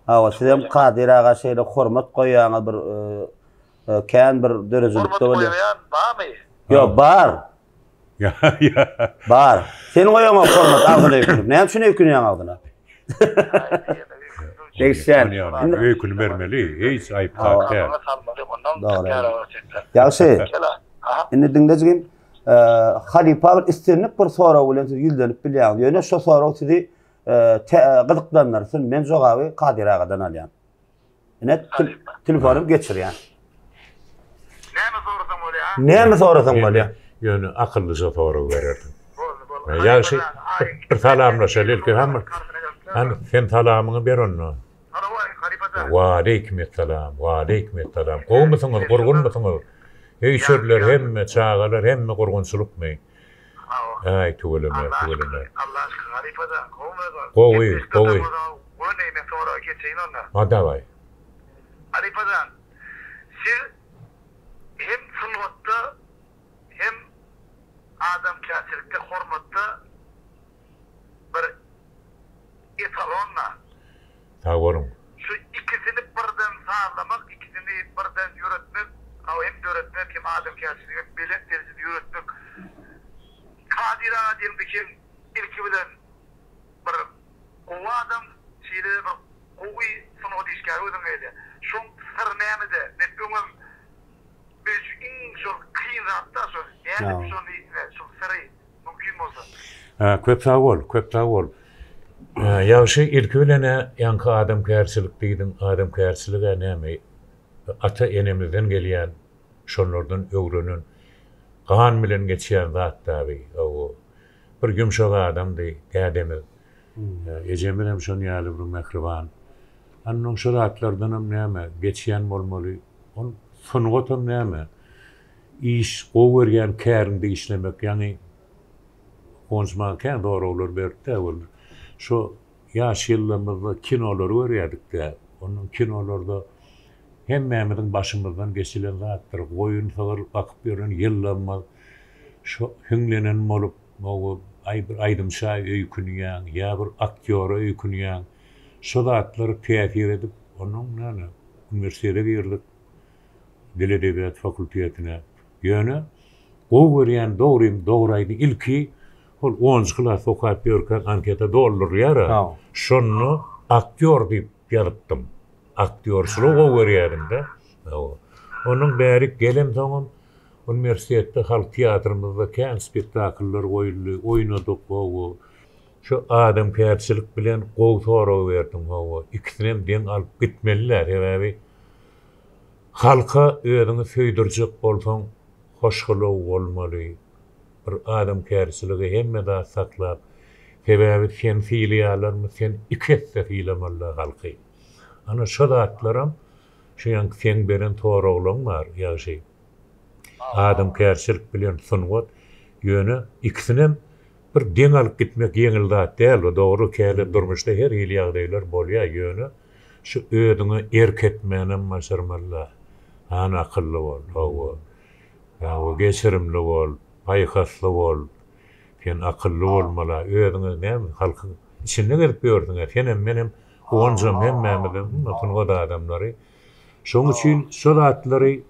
Ha sizem Kadir aga şeýle hormat goýýaňa bir kän bir dörejilikde bolýar. Yo bar. Ya. Bar. Sen goýaňa hormat algyda ýokdur. Näme şunu ýökünýän aldyna? Geçsen. Öýkünü bermeli. Hiç aýyp takdy. Ýaşy. Indi diňdejigim halipa bir istenip bir soraw bilen ýüldenip bilýär. Ýöne şo soraw sizi gyzyklanlarsyn. Men jogaby Kadir agadan alýan. Ine telefonum geçirýän. Näme sorasaň bolýar? Ýöne akyllyca soraw bererdim. Ýaşy bir salamlaşalyk hem sen salamyňy ber onu. Wa aleykümselam. Gowmusyňyz, gurgunmusyňyz? Eýşerler hemme çağalar, hemme gurgunçylykmy? Ay tuweleme. Allah aşkına harifada Gowy. Bu neyme sonra geçeyin onlar. Adaway. Harifadan siz hem sunnatta hem adam kâsirlikte hormatda bir etalonla Tawarum. şu ikisini birden sağlamak, ikisini birden yürütmek, hem yürütmek hem adam kâsirlikte bilen derecede yürütmek. Kadir ağa diyelim ilki bilen bir kowa adam şeyde bir kowi sunnaty işgär ödüňeýdi. Şoň sır näme-de netgöňüm biz iň şol kyn zatda şol ýani şol syry mümkin bolsa. Köp tawol. Ýaşy ilki bilen ýanky adam kärçilik diýdim, adam kärçiligi näme? Ata enemizden gelýän şonlardan öwrenen Gahan bilen geçýän zat tabi. O bir gümşok adamdy, dädemiz. Ejem bilen şonu ýaly bir mehriban. Annyň şu zatlardanam näme geçýän bolmaly. On sunugatam näme? İş gowerýän kärinde işlemek, ýani konuşmak kän dogrular berdi bol. Şu ýaş ýyllarymyzda kinolar görýärdik. Onuň kinolarda hemmemiziň başymyzdan geçilen zatlar, goýun sagar bakyp gören ýyllanma, şu hüňlenen bolup, bir aýdymşa öýkünýän, ýa bir aktýora öýkünýän, şu zatlary täsir edip, onuň näme, üniversitede girdik, Dil Edebiyat Fakültetine. Ýöne, gowerýän doguraýdy ilki, ol 10-njy klas okap ýörken anketa doldurýar. Şonu aktýor diýip ýazypdym. Aktýorçylyk gowerýärinde. Onuň bäri gelem soňam üniversitede halk teatrymyzda kän spektakllar goýuldy, oýnadyk gowy. Şu adam kärçilik bilen gowy soraw berdim gowy. İkisinem deň alyp gitmeliler hebäbi. Halka öýüňi söýdirjek bolsaň hoşgulaw bolmaly. Bir adam kärçiligi hemme da saklap, sebäbi sen fiiliýalarmy sen ikette fiilemalla halky. Ana şo zatlaram şeýan sen beren toraglığım bar ýa-da adam kärçilik bilen sunwat ýöne ikisinem bir deň alyp gitmek ýeňil zat däl, dogry käle durmuşda her hil ýagdaýlar bolýar ýöne şu ödüňi erketmenem maşarmalla ana akylly bol, hawa ýa geçirimli bol, paýhasly bol, sen akylly bolmala, ödüňi näme halkyň içinde gelip ýördiňer, senem menem oňjam hemmämizin mutlu da adamlary. Şoň üçin şol atlary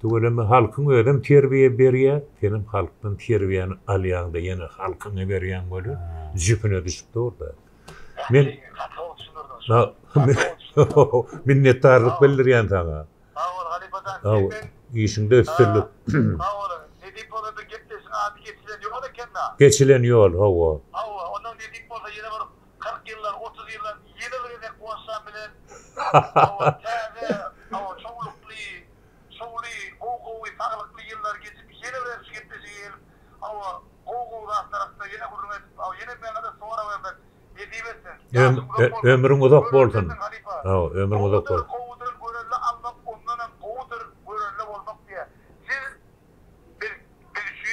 tuweleme halkyň ödem terbiýe berýär, senem halkyň terbiýeni alýanda ýene halkyňa berýän bolýar, jüpüne düşüp durdy. Men minnetdarlyk bildirýän taňa. Awal Halipadan Aw, işinde üstünlük. Awal nedik bolsa bir gepdesin abi geçilen ýok ekenna. Geçilen ýol, hawa. Awal ondan nedik bolsa ýene bir 40 ýyllar, 30 ýyllar ýene bir edek bolsa bilen. Awal täze, awal çoğulukly, gowy taglykly ýyllar geçip ýene bir gepdesin. Awal gowy tarapda ýene gurulmak, awal ýene meňde sonra bermek. Ömrüň uzak bolsun. Aw, ömrüň uzak bolsun. Gowdur görelle almak ondan hem gowdur görelle bolmak diye. Siz bir şu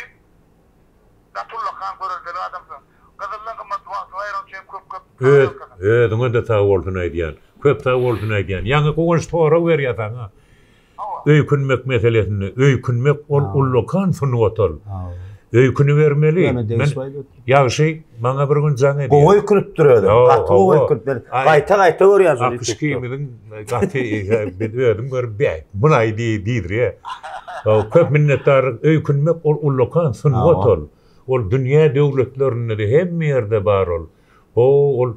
Natullah kan görelle adamsın. Gazallan kama duayran çem köp. Ödüňe de tag boldun aýdýan. Köp tag boldun aýdýan. Ýa-ni goňş tora berýär taňa. Öýkünmek meselesini, öýkünmek ol ullokan sunwatol. Öýkünü bermeli. Ýagşy, maňa bir gün jaň edýär. Gowy kürüp durýardy. Gaty gowy kürüp. Gaýta görýär şol. Akşkymyň gaty bedödüm görüp, buna diýdir ýa. Köp minnetdar öýkünmek ol ullokan sunwatol. Ol dünýä döwletlerinde de hemme ýerde bar ol. Ol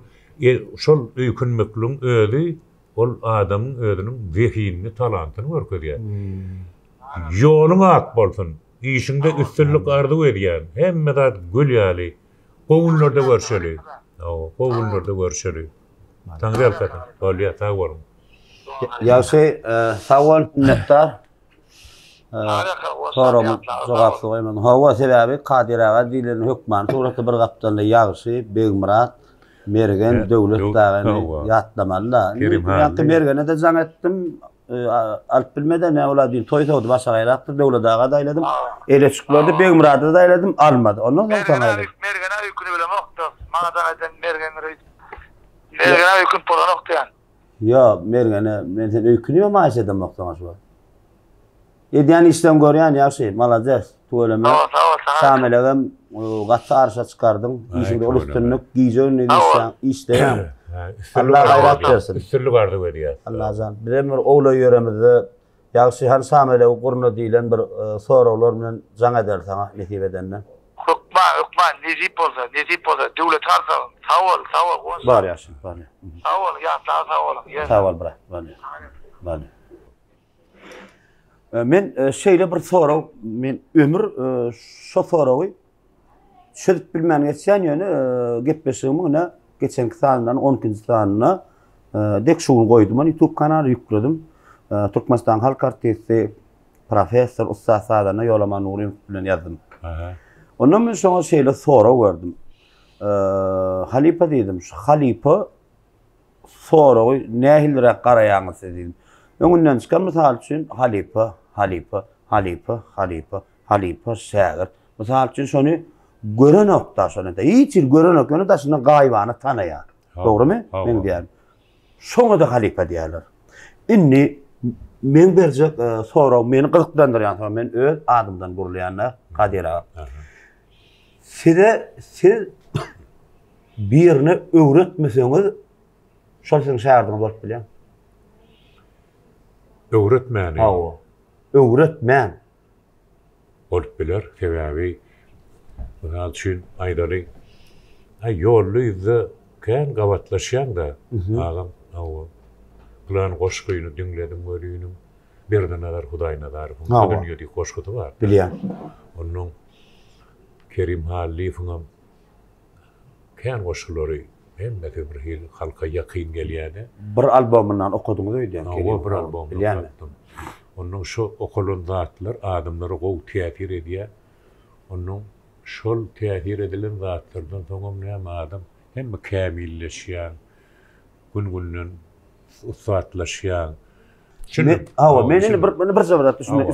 şol öýkünmekliň özi ol adamyň özüniň zehini, talantyny görkezýär. Ýoluň ak bolsun. İşinde üstünlük ardı edýän. Hemme zat gülýäli. Gowullarda görşeli. Gowullarda görşeli. Taňry alkatan. Bolýar tag borum. Ýa-şy sawal minnetdar. Sorum jogap soýman. Hawa sebäbi Kadiraga diýilen hökman suraty bir gapdan ýagşy Begmurat mergen döwlet dagany ýatlamaly. Ýa-ki mergene de jaň etdim. Alyp bilmeden ne ola diýip toýsawdy başga gaýrakdy döwletaga daýladym. Eleçiklerdi Begmurada daýladym, almady. Ondan soň taňaýdy. Mergene öýküni bilen okdy. Maňa da eden mergenleri. Mergene öýkün polan okdyan. Yo, mergene men sen öýküni mi maýş edem okdaňa şu. Edýän işden görýän ýaşy, malajes. Tuweleme. Samelegem gatsa arşa çykardym. Işinde ulustynlyk, giýjön edýän işleýän. Allah gayrat versin. Üstünlük ardı berýär. Allah azan. Bilen bir oğla ýöremizde ýagşy har samele gurna diýilen bir sorawlar bilen jaň eder saňa nesip edenden. Hukman, nezip bolsa, döwlet harsa, sawal. Bar ýaşy, bar. Sawal, sawal. Sawal bra, bar. Men şeýle bir soraw, men ömür şo sorawy şöp bilmän geçen ýöne gepleşigimi ne geçenki sandan 12-nji sanına dek şugun koydum. YouTube kanalı yükledim. Türkmenistan Halk Artisti Profesör Usta Sadana Yolama Nurin bilen yazdım. Ondan sonra şeyle soru verdim. Halipa dedim. Şu Halipa soru nehilre qaraýaňyz dedim. Öňünden çykan mysal üçin Halipa şägir. Mysal üçin şonu gören nokta şonu da hiç gören nokta da şunu gaýbany tanaýar. Dogrymy? Men diýerim. Şoňa da Halipa diýerler. Inni men berjek soraw meni gyzykdandyrýan, men öz adymdan gurulýanlar Kadira. Siz birine öwretmeseňiz şol siň şäherdiňiz bolup bilýär. Öwretmäni. Öwretmän. Bolup biler, sebäbi Bunal üçin aýdary ýollyzy kän gawatlaşýan da agam awa plan goşgyny diňledim görýünim birden alar Hudaýna dar bu dünýäde goşgudy bar bilýän onuň Kerim Halifuňam kän goşgulary hemme bir hil halka ýakyn gelýärdi bir albomyndan okudyňyz öýdän bir albom bilýän onuň şu okulan zatlar adamlara gow täsir edýär onuň şol täsir edilen zatlardan soňam näme adam hemme kämilleşýän gün-günden usatlaşýan. Meni bir sefer düşünme.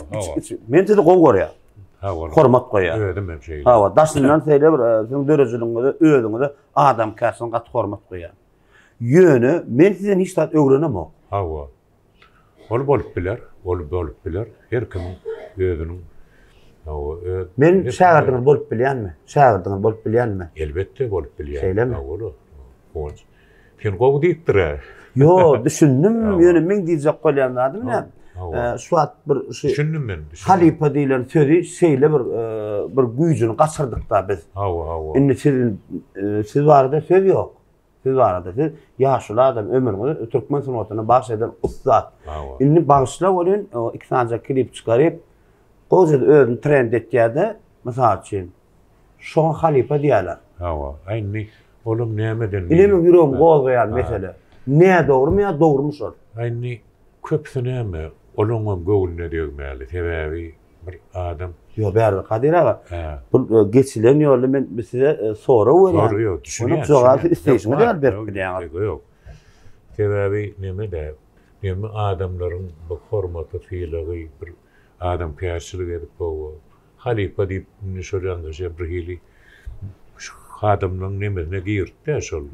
Men tedi gow görýär. Hormat goýar. Ödüm hem şey. Daşyndan seýle bir seň dörejiliňde özüňde adam käsin gat hormat goýar. Ýöne men sizden hiç tat öwrenemok. Ol bolup biler. Her kim özünün Men şäherdiňiz bolup bilýänmi? Şäherdiňiz bolup bilýänmi? Elbette bolup bilýär. Seýlemi? Sen gow diýipdir. Yo, düşündüm. Ýöne men diýjek bolýanlarym ne? Suat bir şey. Düşündüm men. Halipa diýilen sözi seýle bir güýjüni gaçyrdyk da biz. Indi siz barada söz ýok. Siz barada siz ýaşly adam ömrüňizi türkmen sanatyna bagşladan ustat. Indi bagşlap bolýan, o iki tane klip çykaryp goýjy özüni trend etýärde, mysal üçin şo halipa diýerler. Aýny olum nämeden? Ilemi ýüregim gozgaýan mesele. Ne dogrumy ýa dogurmuş ol? Aýny köpsünäme olumam göwüne degmäli. Sebäbi bir adam. Yo, bäri Kadir aga. Bu geçilen ýoly men size sonra öwrendim. Doğru yok, düşünýär. Onu jogap isteýsiniz ýa berip bilýär. Yok. Sebäbi nemede? Neme adamlaryň bu hormaty fiýligi bir adam käşilik edip bu halipa diýip şolanda jebrihili adamlaryň nemesine giýirdi şol.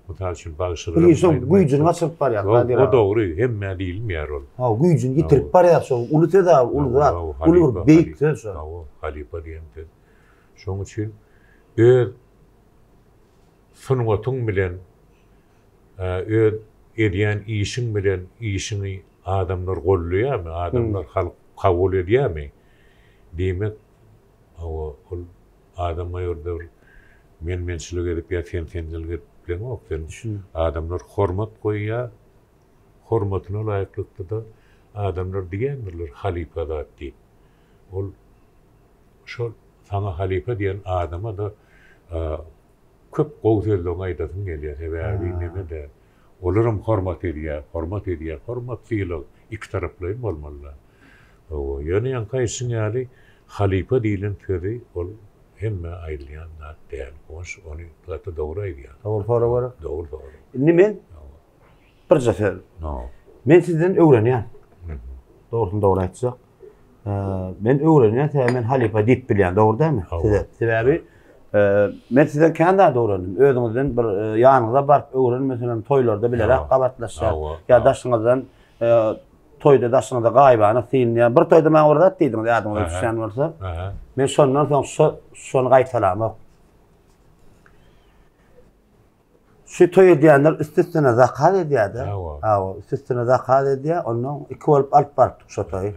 Mutal üçin bagşylyk. Güýjüni gaçyryp barýar Kadir aga. O dogry, hemme diýilmeýär ol. Güýjüni ýitirip barýar şol. Ulutyda, uluda, ulu beýikdir şol. Halipa diýende. Şoň üçin öz sunuwatyň bilen öz edýän işiň bilen işini adamlar golluýarmy? Adamlar halk kabul edýärmi? Demek ol adama ýolda mençilik edip ýa sençilik edip adamlar hormat goýýar. Hormatyna laýyklykda da adamlar diýendirler halipa zat diýip. Ol şol sana halipa diýen adama da köp gowsuzlygyny aýdasyň gelýär. Sebäbi nemede? Olaram hormat edýär, hormat fiýli iki taraply bolmaly. Ýöne ýankaýsyň ýaly halipa diýilen sözi ol hemme aýdylýan zat däl. Onu da dogry aýdýar. Dogry. Indi men bir sefer. Men sizden öwrenýän. Dogry aýtsak. Men öwrenýän, men halipa diýip bilýän, dogry dämi? Sebäbi men sizden kanda öwrendim. Özüňizden bir ýanyňyza baryp öwrenip, meselem toýlarda bilerek gabatlaşýar. Ya daşyňyzdan toyda daşyňyza gaýbany synýan. Bir toyda men orada diýdim, ýadyňyza düşýän bolsa. Men şondan soň şonu gaýtalamok. Şu toy edýänler istisna zakat edýärdi. Istisna zakat edýär, onuň iki bolup alyp bardyk şu toy.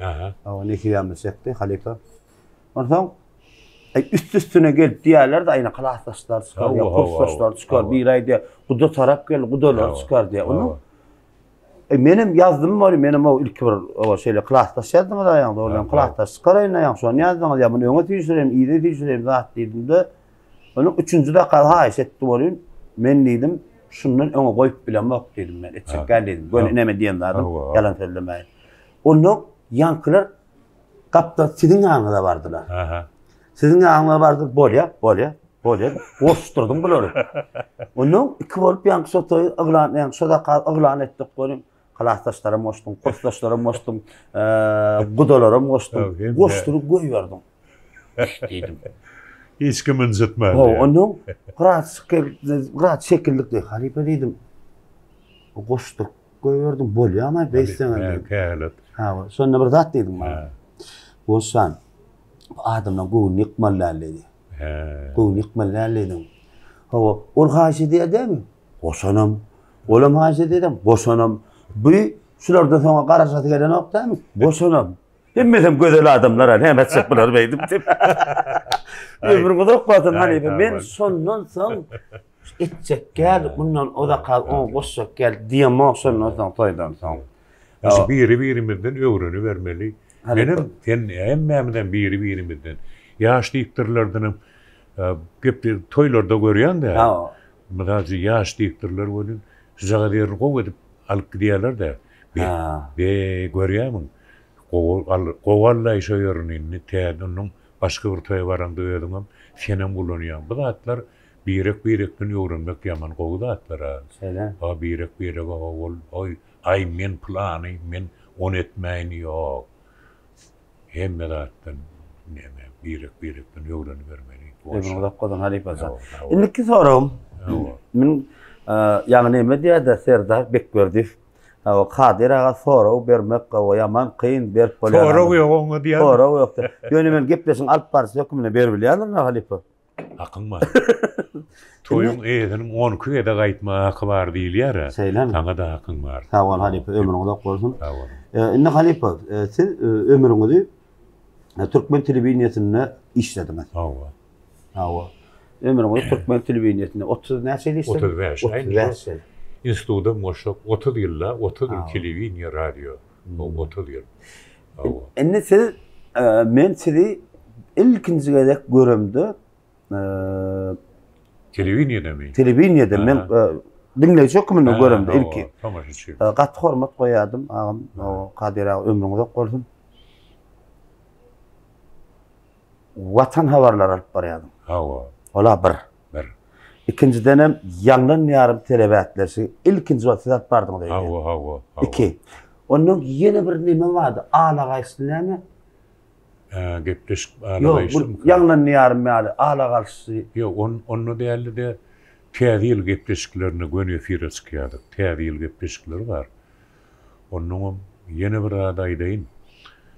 Neki ýamysakdy halipa. Ondan üstüne gelip diýerler de aýna klassdaşlar çykar, ýa kursdaşlar çykar, bir aýda guda tarap gel, gudalar çykar diýär. Onu menim yazdım var, menim o ilk bir o şeýle klassdaş yazdım da ýa-da oradan klassdaş çykar aýna şonu yazdım ýa bunu öňe tüýsürem, ýa-da tüýsürem zat diýdim de. Onu üçüncüde haýyş etdi bolýan. Men diýdim, şundan öňe goýup bilemok diýdim men. Etjek gel diýdim. Gönü neme diýen adam, ýalan söylemeýin. Onu ýankylar gapda siziň ýanyňyza bardylar. Siziň ýanyňyza bardy, bolýa. Goşdurdum bulary. Onu iki bolup ýanky sotoy yglan, sodaka yglan etdik bolýan. Klassdaşlarym goşdum, kursdaşlarym goşdum, gudalarym goşdum. Goşdurup goýberdim. Diýdim. Hiç kim incitmedi. Onu grat şekillikdi. Halipa diýdim. Goşduk goýberdim, bolýarmy? Beýsen. Şonda bir zat diýdim bana. Bolsan adamla gowy nikmallarlydy. Gowy nikmallarlydy. Ol haýy diýdimi? Boşanam. Olam haýy diýdim, boşanam. Bu şulardan soňra garaşaty gelen okdamy? Boşanam. Hemmesem gözel adamlar, hem etsek bular beýdim dep. Bir godak batyn halipa men şondan soň etjek gel, bundan o da kal, o boşak gel diýemok şondan soň toýdan soň. Biri-birimizden öwreni bermeli. Benim hemmemden biri-birimizden ýaş diýipdirlerdinim gepdir toýlarda görýän de. Madaji ýaş diýipdirler bolýan. Şujaga diýer gow edip alyp gidýärler de. Be görýärmi? Gowalla işeýärni täzeden başga bir toýa baranda öýdüm. Senem bulanýar. Bu zatlar birek-birekden öwrenmek ýaman gowy zatlar. Birek-birek ol ay men plany, men on etmäýin ýok. Hemme zatdan näme birikden ýöwreni bermeli. Ömrüňe dap godan halipaza. Hawa. Indiki sorum. Hawa. Men ýa-ni näme diýär Serdar Bekberdi? Kadir ağa soraw bermek o yaman kıyın berip bolýar. Soraw ýok oňa diýär. Soraw ýok. Ýöne men gepleşiň alyp barsa hökümine berip bilýärler halipa. Akın var. Toyun eğdenin 12 ede gaýtma haky bar diýilýär. Seýlen. Taňa da akın var. Sawal halipa ömrüňe dap bolsun. Hawa. Indi halipa siz ömrüňizi Türkmen telewizionyna işlediňiz. Hawa. Ömrüňizi Türkmen telewizionyna 30 näçe işlediniz? 35. 35 ýyl. Institutda moşluk 30 ýylla 30 ýyl telewizyon radio. 30 ýyl. Hawa. Indi siz men sizi ilkinji gezek görümdi. Televizyonda mı? Televizyonda men dinleýiçi hökümini görümdi ilki. Tamaşaçy. Gatty hormat goýardym. Agam o Kadir ağa ömrüňe dap bolsun. Watan habarlar alyp barýardym. Hawa. Ola bir. İkinciden hem yandan yarım telebatlaşı ilkinci vakidat bardyň diýdi. Hawa. İki. Onun yeni bir nime vardı. Ala gaýsynlamy? Gepleşik ala Yok, bu yandan yarım ýaly ala gaýsy. Yok, onu değerli de täzil gepleşiklerini gönü fire çıkýardyk. Täzil gepleşikleri var. Onun yeni bir adaýdaýyn.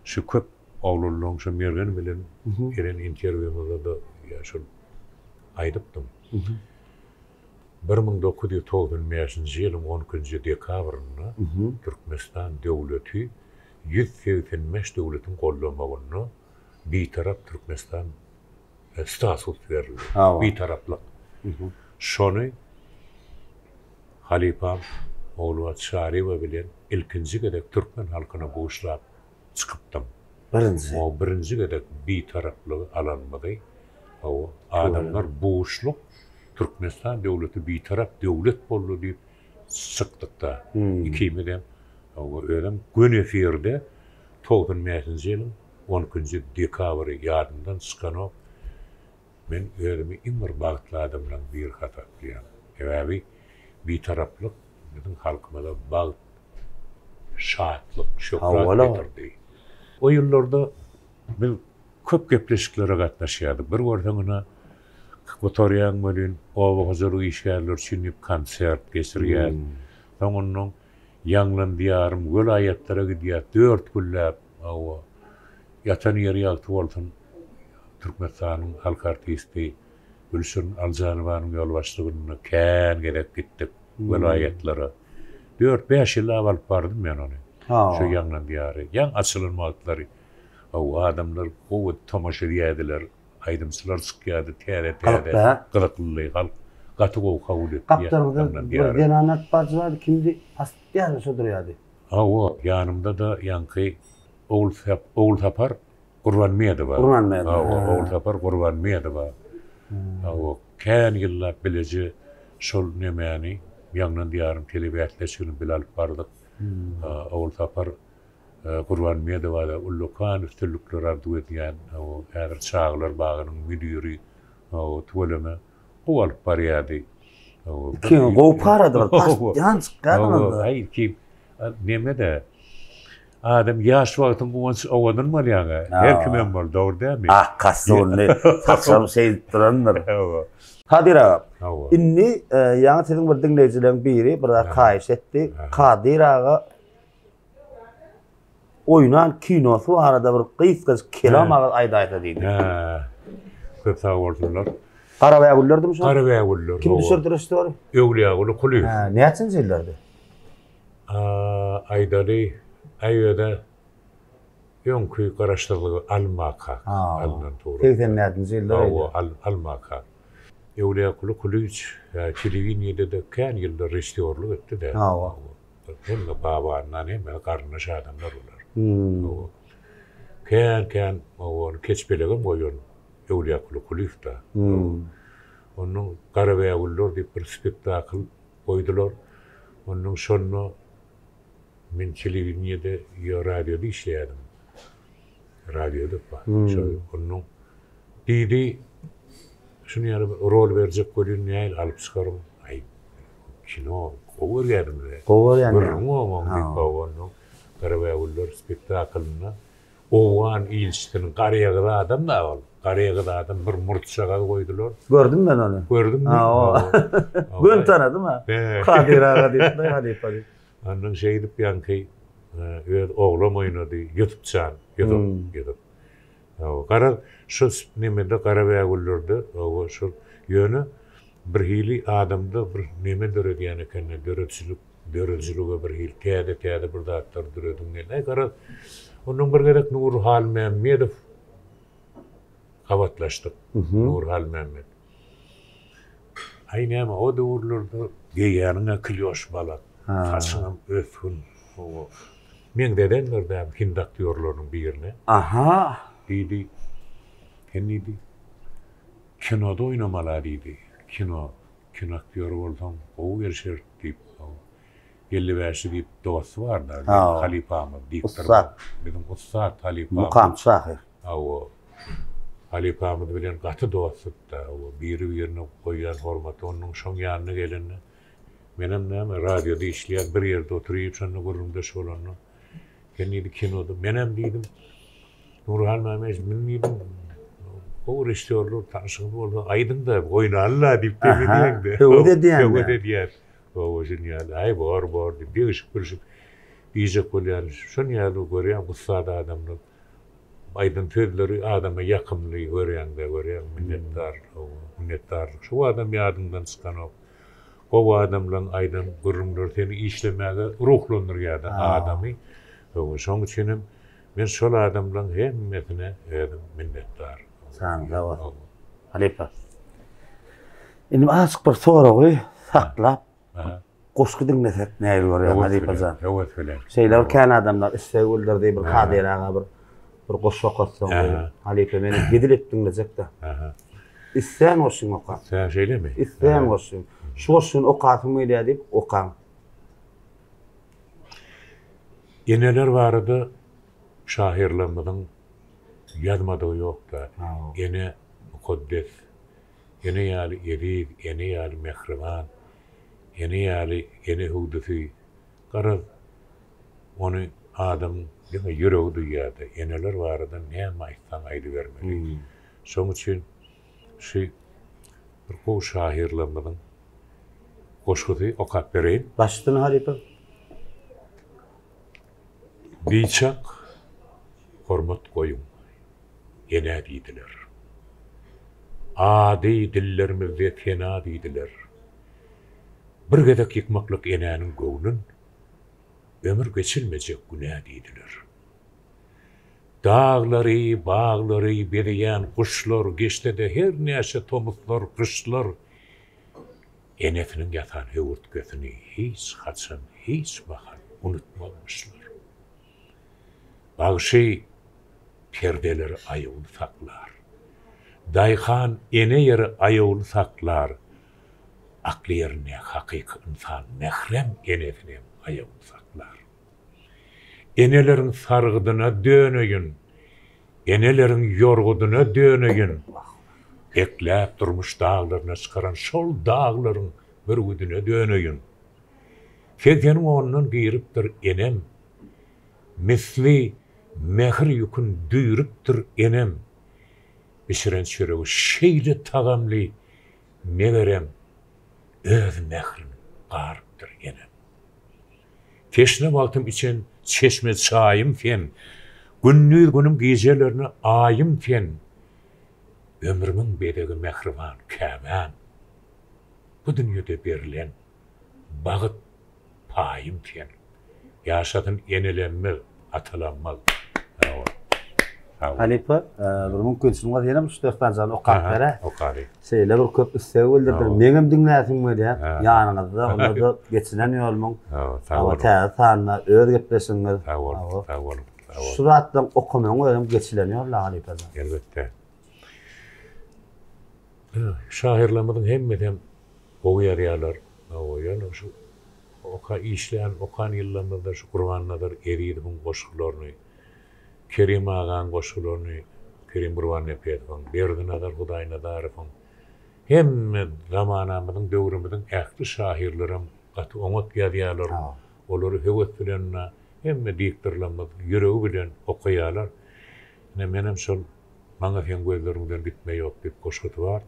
Şu köp awlulluň şu mergen bilen eren interwýumda da ýaşul aýdypdym. 1995-nji ýylyň 10-njy dekabrynda Türkmenistan döwleti 185 döwletiň gollamagyny bitarap Türkmenistan status berildi. Bitaraplyk. Şonu Halipam Owluat Şaryba bilen ilkinji gedek Türkmen halkyna goşlap çykypdym. Birinji gedek bitaraplygy alanmady. O adamlar boşluk Türkmenistan döwleti bitarap döwlet boldy diýip çykdykda. Ikimeden o öýdem gün efirde 95-nji ýylyň 10-njy dekabry ýadyndan çykan men öýdemi immer bagtly adamlar bir hata bilýän. Ebaby bitaraplyk bizim halkymyza bagt şatlyk, şöhret getirdi. O ýyllarda men köp gepleşiklere gatnaşýardyk. Bir görseňine Kotoriýan bilen owagyzary işgärler çynip konsert geçirýär. Soňundan ýanglan diýarym welaýatlere gidýär. 4 günläp o ýatan ýeri ýalty bolsun. Türkmenistanyň halk artisti Gülşen Aljanowyň ýolbaşçylygyna kän gerek gitdik welaýatlere. 4-5 ýyl alyp bardym men ony. Şu ýanglan diýary. Ýang açylmaklary. O adamlar o tamaşa edildiler. Aydımçılar çıkıyordu, täze gılıklıly halk gaty gow kabul etdi. Kaptanda bir denanat barjy bar, kimdi pastýar şodurýardy. O ýanymda da ýanky oğul tapar Gurban Meýedowa. Oğul tapar Gurban Meýedowa. O kän ýyllar bileji şol nemäni ýanglan diýarym telewizionyny bilal bardyk. Oğul tapar Gurban Meýedowa ullukan üstünlükler ardy edýän o häzir çağlar bagynyň müdiri o tuweleme o alyp barýardy. Kim gow paradyr, paşdýan çykýardy. Aýy kim nemede adam ýaş wagtyň goňsy owadan barýaga. Her kimem bar dogry dämi? Kassyny saçam seýdirandyr. Kadir ağa, inni ýa-ni siziň bir dinleýijileriň biri bir kaýyş etdi. Kadir ağa oynan kinosu arada bir qysgys kelam aýda diýdi. Köp sag bolsunlar. Garabaýa gullardymy şu? Garabaýa gullar. Kim düşürdirişdi ol? Öwliýa guly Kuly. Näçinji ýyllardy? Aýdary aýda ýonky garaşdyrlygy Almaka. Alnan tory. 80-nji ýyllar. Almaka. Öwliýa guly Kuly telewizionyda da kän ýyllar rejissýorlyk etdi de. Hem babandan hem garnaş adamlar olar. Kän o keçbelegim goýun Öwliýa Kulyda. Onun Garabaýa gullar diýip bir spektakl goýdular. Onun şonu men telewizionyda ýa radioda işleýärdim. Radioda onun diýdi şunu ýaly rol berjek bolýan ýaly alyp çykarym. Ay kino Oğur geldim de. Gower yani. Görürüm o bir pavonu. Karabağlar spektaklına. Oğan ilişkinin karayagıda adam da var. Karayagıda adam bir murtçaga koydular. Gördüm ben onu. Gördün mü? Gün tanıdım ha. Kadir ağa deyip de Halipa deyip. Anның şeydip yankı oğlum oynadı. YouTube'dan. YouTube. Kara şu nemede Karabağlar'da o şu yönü bir hili adamda bir neme döredi yani kendine döröcülüğe bir hil kâde bir dağıtlar dörödün gel. Kara onun bir gerek Nur Hal Mehmedov kavatlaştık. Nur Hal Mehmed. Aynı ama o doğrularda geyanına kilyoş balak. Kaçınam öfün. Men deden verdim Hind aktörlerinin birine. Aha. Dedi. Kendiydi. Kinoda oynamalar dedi. Kino aktörü oldum. O yarışır deyip. 55 deyip doğası vardı. Halipamı deyip. Bizim Ussat Halipamı. Mukam sahih. O Halipamı bilen katı doğası da. O birine koyan hormatı onun şon yanına gelenine. Benim neyim radyoda işleyen bir yerde oturuyup sonra gururumda şolanı. Kendiydi kinoda. Benim dedim. Nurhan Mehmet ben dedim. O rejisörler tanışık oldu. Aydın da oynarlar deyip demedi. O dedi yani. O dedi yani. O jenial. Ay var deyip bir ışık diyecek ol yani. Şunu yani görüyorum bu sahada adamlar. Aydın tözleri adama yakınlığı görüyorum minnettarlık. Şu adam yadından çıkan o. O adamla aydın gururumlar seni işlemeye ruhlanır ya da adamı. Şunun için ben şol adamla hemmetine minnettar. Sağ ol. Halipa. Şimdi azıcık bir soru saklap. Koşku dinlesek ne görüyor Halipa? Evet öyle. Şeyler kan adamlar isteğildir diye bir Kadir ağa bir koşu okutsun. Halipa beni gidilip dinleyecek de. İsteyen olsun okan. Sen şeyle mi? İsteyen olsun. Şu olsun okatımı ile deyip okan. Yeneler vardı şahirlanmadan yazmadığı yok da. Yine mukaddes, yine yali edib, yine yali mehriban, yine hudisi. Karaz onu adam yüreği duyardı. Yeneler vardı ne maçtan aydı vermeli. Son için bir koğu şahirlanmadan koşkudu okat vereyim. Başladın Halipa. Biçak hormat koyun. Yene deydiler. Adi dillerimizde fena deydiler. Bir gedek yıkmaklık enenin göğünün ömür geçilmeyecek günah deydiler. Dağları, bağları bediyen kuşlar, geçti de her neyse tomuzlar, kışlar, enefinin yatan hevurt götünü hiç kaçan, hiç bakan unutmamışlar. Bağışı perdeleri ayağını saklar. Dayhan ene yeri ayağını saklar. Aklı yerine hakiki insan mehrem enefine ayağını saklar. Enelerin sargıdına dönüyün. Enelerin yorguduna dönüyün. Eklep durmuş dağlarına çıkaran şol dağların bir güdüne dönüyün. Fekkenin onun giyiriptir enem. Misli mehir yükün düyrüptür enem. Bişiren çöreği şeyli tagamlı meverem. Öz mehrin qarıptır enem. Teşne baltım için çeşme çayım fen. Günüm gecelerine ayım fen. Ömrümün bedegi mehriban kəmən. Bu dünyada berilen bağıt payım fen. Yaşadın yenilenmez, atalanmaz. Halipa, bir mümkünçülük var diyelim, şu dörtten okat vere. Okari. Şeyle bir köp isteğildir. Menim dinlesin mi diye. Yanınızda, onu da geçinen yolmun. Ama tağıtanla öğretmesiniz. Surattan okumayın, öğrenim geçileniyorlar Halipa'da. Elbette. Şahirlamadın hemmeden o yarıyalar. Yani şu işleyen okan yıllarında şu kurbanladır eriydimin koşullarını. Kerim ağan koşullarını, Kerim Burvan yapıyordun. Berdinadar, Hudaynadar'ın. Hem zamanımızın, dövrümüzün ähli şahirlerim gatı oňat ýazýarlar. Olary höwet bilen hemme diktirlenmez, ýüregi bilen okaýarlar. Menem şol maňa sen gözlerimden gitme ýok diýip goşguty bar.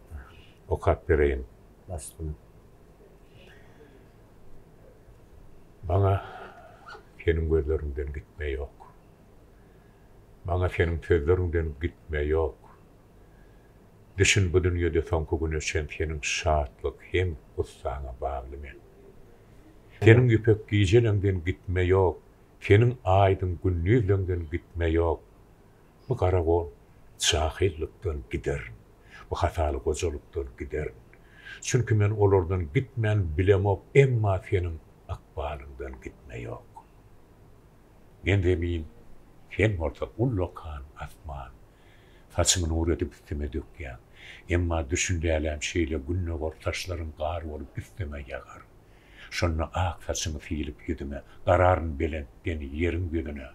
Okat bereýin. Bastım. Maňa senin gözlerimden gitme ýok. Maňa senin sözlerinden gitme ýok. Düşün bu dünýede soňky güne sen senin şatlyk hem ussaňa bagly men. Senin ýüpek giýjelerinden gitme ýok. Senin aýdyň günnüzlerinden gitme ýok. Bu garagol çahillykdan gider. Bu hataly gozalykdan gider. Çünki men olardan gitmän bilemok, emma senin akbalından gitme ýok. Men demeyin, sen orta ullokan asman, saçymyny uredip üstüme dökýän, emma düşündäläm şeýle günne gortaşlaryň gary bolup üstüme ýagar. Şonda ak saçymy fiýilip ýüdüme, gararyn belentden ýeriň gözüne.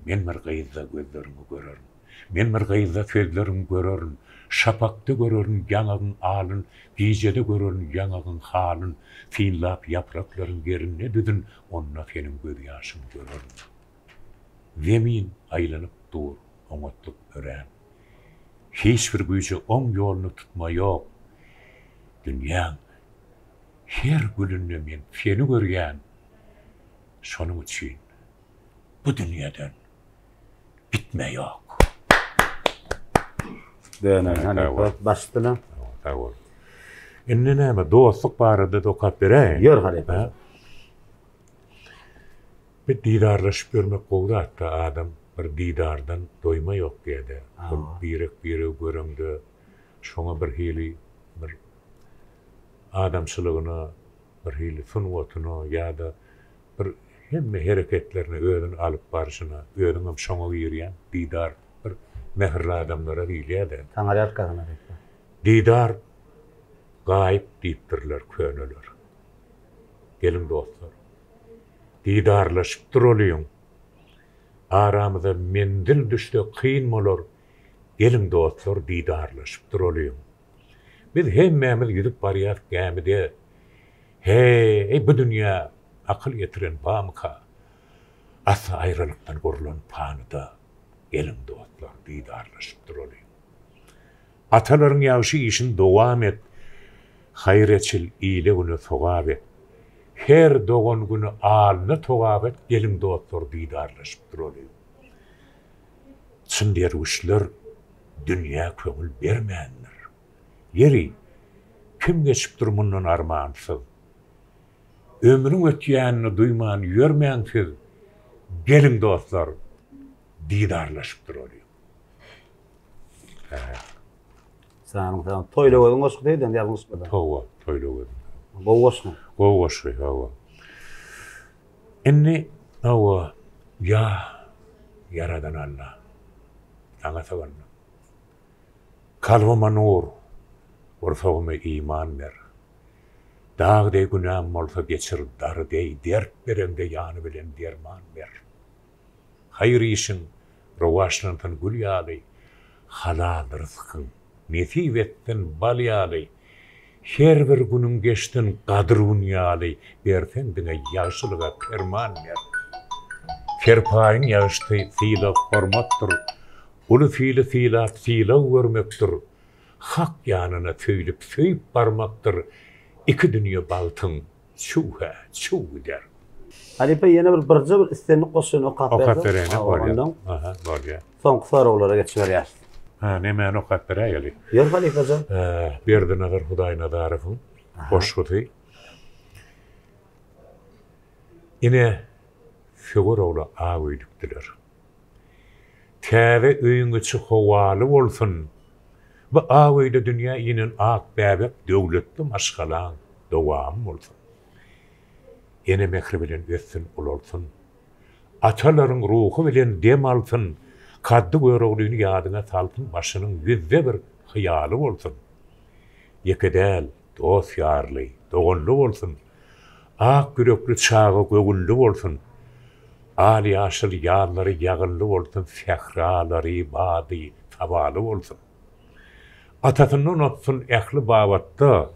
Men mergaýda gözlerimi görürüm. Men mergaýda sözlerimi görürüm. Şapakda görürüm ýanagyn alyn, giýjede görürüm ýanagyn halyn, fiýlap ýapraklaryň gerine düdün, onna senin göz ýaşyny görürüm. Zemin aýlanyp dur, oňatlyk örän. Hiç bir güýje oň ýoluny tutma ýok. Dünýäň her gülünde men seni görýän. Şonuň üçin bu dünýäden bitme ýok. Dönen hani başdylar. Tawol. Indi näme dostluk barada dokat bereýin? Ýör halepe. Bir didarlaşıp görmek boldy hatta adam bir didardan doyma ýok diýdi. Birek görüňdi. Şoňa bir hili bir adamçylygyna, bir hili sunwatyna ýa-da bir hemme hereketlerini özüň alyp barşyna, özüň hem şoňa ýerýän didar bir mehirli adamlara diýilýär. Taňary arkasyna. Didar gaýyp diýipdirler köneler. Gelin dostlar. Didarlaşyp duralýyn. Aramyza mendil düşde kyn bolar. Gelin dostlar didarlaşyp duralýyn. Biz hemmämiz ýüzüp barýar gämide. Hey, bu dünýä akyl ýetiren bamka. Asa aýralykdan gurulan panyda gelin dostlar didarlaşyp duralýyn. Atalaryň ýaşy işin dowam et. Hayreçil iyile güni sogab et. Her doğan günü alını togab et, gelin dostlar didarlaşyp duralýyn. Çyndyr uşlar dünýä köňül bermändir. Yeri kim geçip durmundan armansız. Ömrüň ötýänini duyman ýörmänsiz. Gelin dostlar didarlaşyp duralýyn. Sen toylawyň goşgy diýden ýalňysmyda? Toylawyň. Goşgy. Goşgy, hawa. Inni hawa ya yaradan Allah. Aňa saganna. Kalbama nur, ortağıma iman ver. Dağday günahım olsa geçir darday, dert berende yanı bilen derman ver. Hayır işin, rovaşlantan gül yağlay, halal rızkın, nesivettin bal yağlay, her bir günün geçtin kadrun yağlay, bersen dine yaşılığa perman ver. Ferpayın yaştı fiila hormattır, ulu fiila görmektir, hak yanına söylüp barmaktır, iki dünýä baltın, çuw der. Halipe ýene bir birje bir istenlik goşun okap berdi. Okap berene barýar. Aha, barýar. Soňky sorawlara geçiberýär. Näme okap berýär? Ýör halipejon. Berdi nazar Hudaý Nadarowyň goşguty. Ine figurowla aýdykdylar. Täze öýüňe çy howaly bolsun. Bu aýda dünýä ýenen ak bäbek döwletli maşgalan dowam bolsun. Ene mehri bilen össün ulalsın. Atalaryň ruhy bilen dem alsın. Kaddy görüglyny ýadyna salsın, başynyň ýüzde bir hyýaly bolsun. Ýekedäl, dost ýarly, doganly bolsun. Ak gürekli çağı gögünli bolsun. Ali ýaşyl ýarlary ýagynly bolsun, fehralary bady, tabaly bolsun. Atasynyň otsun ähli babatda,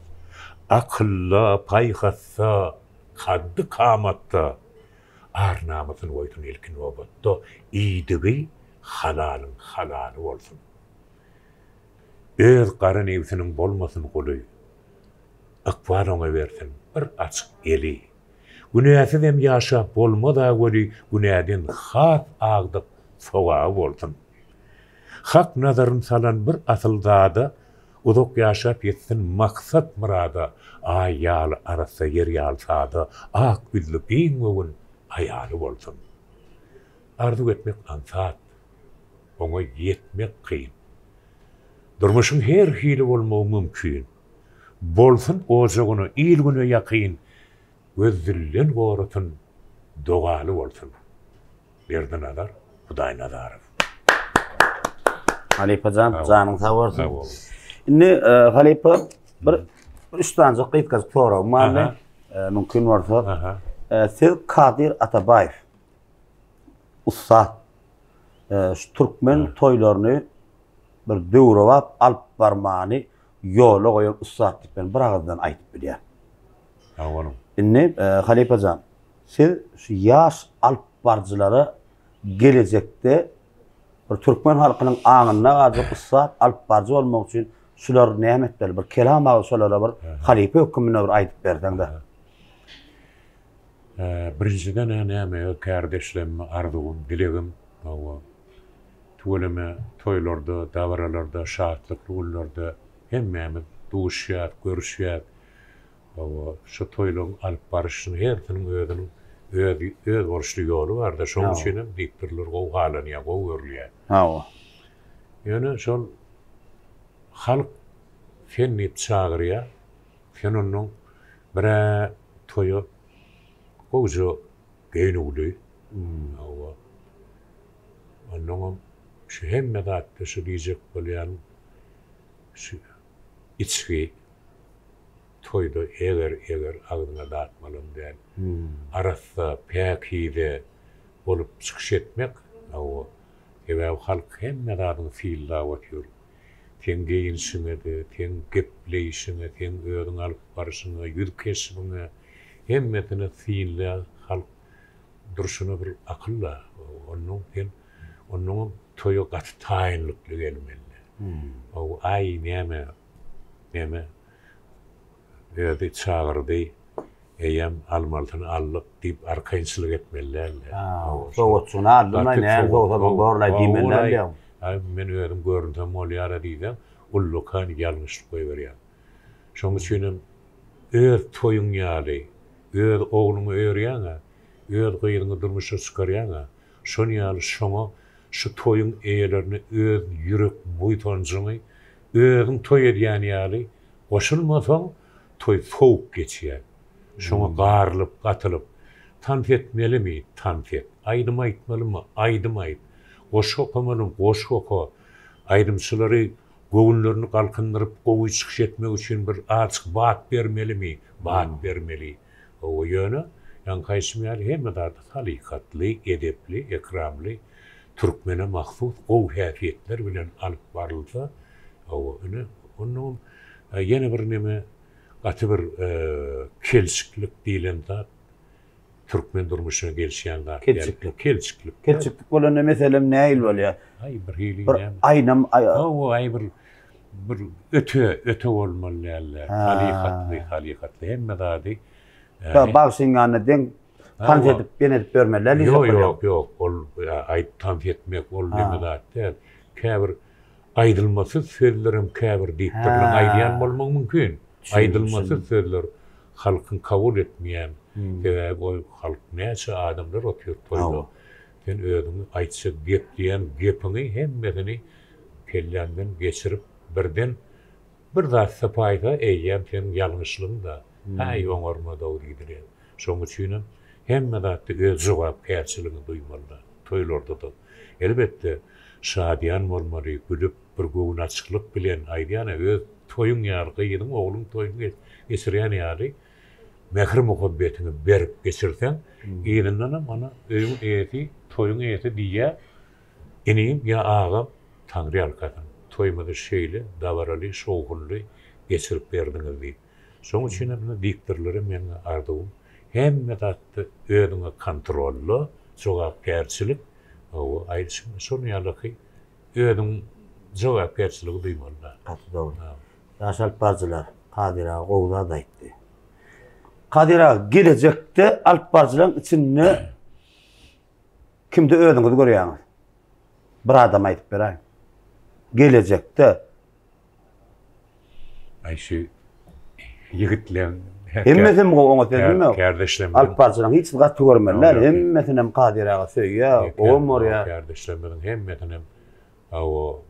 akyllı, paýhassa, kaddı kamatta ar namatın oytun ilkin obatda iyidigi halalı olsun. Öz qarın evsinin bolmasın qoluy. Akbar ona versin bir açık eli. Günäsiz hem yaşap bolma da goli günäden has ağdık soğağı olsun. Hak nazarın salan bir asıldada uzak yaşap yetsin maksat murada ayal arası yer yalsada ak bizli bin ovun ayalı olsun. Arzu etmek ansat, ona yetmek kıyın. Durmuşun her hili olmağı mümkün. Bolsun ozağını ilgini yakın, gözdillen gorutun doğalı olsun. Berdi nazar, Huday Nazarov. Halipacan, canın sağ olsun. Şimdi Halipa, bir üstancı qıytkaz soraw maly, mümkün bolsa. Siz Kadir Atabayev, ustad, şu Türkmen toylaryny bir döwrewap alyp barmany ýola goýan ustad diýip bir agazdan aýdyp bilýär. Awalım. Şimdi Halipacan, siz şu yaş alyp barjylara gelecekde bir Türkmen halkynyň aňyna gazyp ustad alyp barjy bolmak üçin şular nämetler bir kelam agy şolara bir halipa hökümine bir aýdyp berdiňde. Birinciden näme kardeşlerime arzuum, dilegim, tuweleme toylarda, davaralarda, şahatlıklı ullarda hemmemiz duşýar, görüşýär. Şu toylaryň alyp barışyny hertiniň öz borçly ýoly bar da şoň üçin hem diktirler gowgalanýar, gowgörlýär. Ýöne şol halk fenni çagyrýar. Fenonyň bir toyu gowja geýnugly. Ondan şu hemme zatda şu diýjek bolýan şu içki toyda eger agyna datmalym diýen. Arasda päkide bolup çykyş etmek, ewe halk hemme zatyny fiilda otýar. Teň geýinşiňe, teň gepleyişiňe, teň öýüň alyp barışyňa, ýüz kesibine hemmetine fiilda halk durşuny bir akylla. Onun toyu gat taýinlikli gelmeli. O ay näme öýde çagyrdy. Eýem almalyny allyk diýip arkaýçylyk etmeliler. Sowatçyna aldyma näme bolsa gorlay diýmenler. Men öýüm göründüm bolýar diýdim. Ullukan ýalňyşlyk goýberýär. Şoň üçin öz toyuň ýaly, öz ogluny öýrýäňä, öz gyýdyňy durmuşa çykarýaňa, şonu ýaly şoňa şu toyuň eýelerini öz ýürek buýtanjyny, özüň toy edýän ýaly goşulmasaň toy sowuk geçýär. Şoňa garlyp, gatylyp, tant etmelimi? Tant et. Aýdym aýtmalymy? Aýdym aýt. Goş okamalymy? Goş oka. Aýdymçylary göwünlerini galkyndyryp, gowy çykyş etmek üçin bir açyk bat bermelimi? Bat bermeli. O ýöne ýan kaýsymyar hemme zat halikatly, edepli, ekramly, Türkmene mahsus gow häsiýetler bilen alyp barylsa, onun ýene bir näme gaty bir kelçiklik diýilen zat Türkmen durmuşyna gelişýän zat. Kelçiklik bolan meselem näil bolýar? Ay bir hili näme? Aynam ay bir öte bolmaly ýaly. Halikatly hemme zady. Bagşyňany deň tant edip benedip bermeler. Yok. Ol aýt tant etmek ol näme zat. Käbir aýdylmasy sözlerim käbir diýip bilen aýdýan bolmak mümkin. Aýdylmasy sözler halkyň kabul etmeýän. Bu halk näçe adamlar otýar toýda. Sen özüňi aýtsa gep diýen gepini hemmesini kellenden geçirip birden bir zat sapaýda eýýän sen ýalňyşlygyň da haý oňarma dogry gidiler. Şoň üçin hemme zatda öz jogap kärçiligi duýmaly. Toýlarda da elbetde şadyan bolmaly, gülüp bir göwün açyklyk bilen aýdýan öz toyuň ýargy ýylyň ogluň toyuny geçirýän ýaly mehr muhabbetini berip geçirsen, ýerinden mana öýüň eýeti, toyuň eýeti diýe, enim ýa agam Tanrı ýalkatan. Toýmady şeýle, davaraly, şowgunly geçirip berdiňiz diýip. Şoň üçin buna diktirlere men arduwum. hemme tatlı ödüňe kontrollu, jogapkärçilik, o aýdyşyň şonu ýalyky ödüň jogapkärçiligi duýmaly. Doğru. Yaş alpbarcılar Kadir ağa Gowza da aýtdy. Kadir ağa gelecekde alpbarcılaryň içinde kimde ödüňizi görýäňiz? Bir adam aýdyp berýär. Gelecekde Şu yigitlerin hemmesin bu oňa dedimmi? Kardeşlerim. Alpbarcılaryň hiç gaty görmerler. Hemmesinem Kadir ağa söýýär. Oğlum oraya. Kardeşlerim hemmetinem o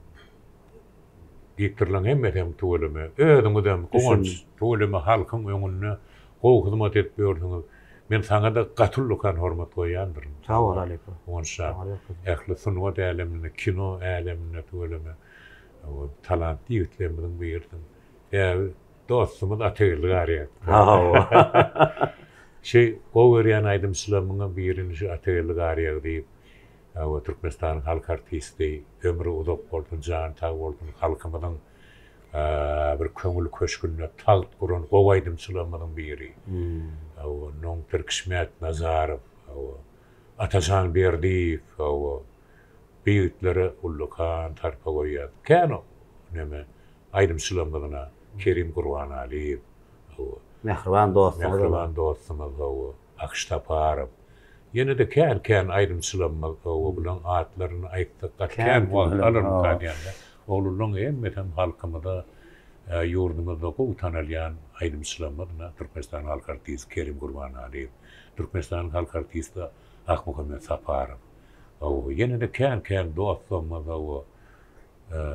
gittirlen hemmetem tuğulumi. Ödüňizem goňç tuğulumi halkyň öňünde gow hyzmat etýärdiňiz. Men saňa da gatullykan hormat goýandyr. Sağ ol aleykum. Onça ähli sunwat älemine, kino älemine tuğulumi. O talant ýigitlerimiň birdim. Ya dostumuz Ataylı Gariye. O veriyen Aydın Süleyman'ın birinci Ataylı Gariye deyip o Türkmenistan halk artisti ömrü uzak oldun, can tağ oldun, halkımızın bir köngül köşkünde tağıt kuran o Aydın Süleyman'ın biri. O Nong Türkşmet Nazarov, Atasan Berdiyev, o büyükleri Ullukan tarpa koyuyor. Kano neme Aydın Süleyman'ına Kerim Kurban Aliyev, Mehriban dostumuz, Akştaparov. Yine de kän Aydın Süleyman o bilen atlaryny aýtdyk, kän wagtlaryny kadýanda. Oğlunun hemmetem halkymyda, ýurdumyzda gowy tanalýan Aydın Süleyman'a Türkmenistan halk artisti Kerim Kurban Aliyev, Türkmenistan halk artisti Ahmuhammed Saparov. Yine de kän dostumuz o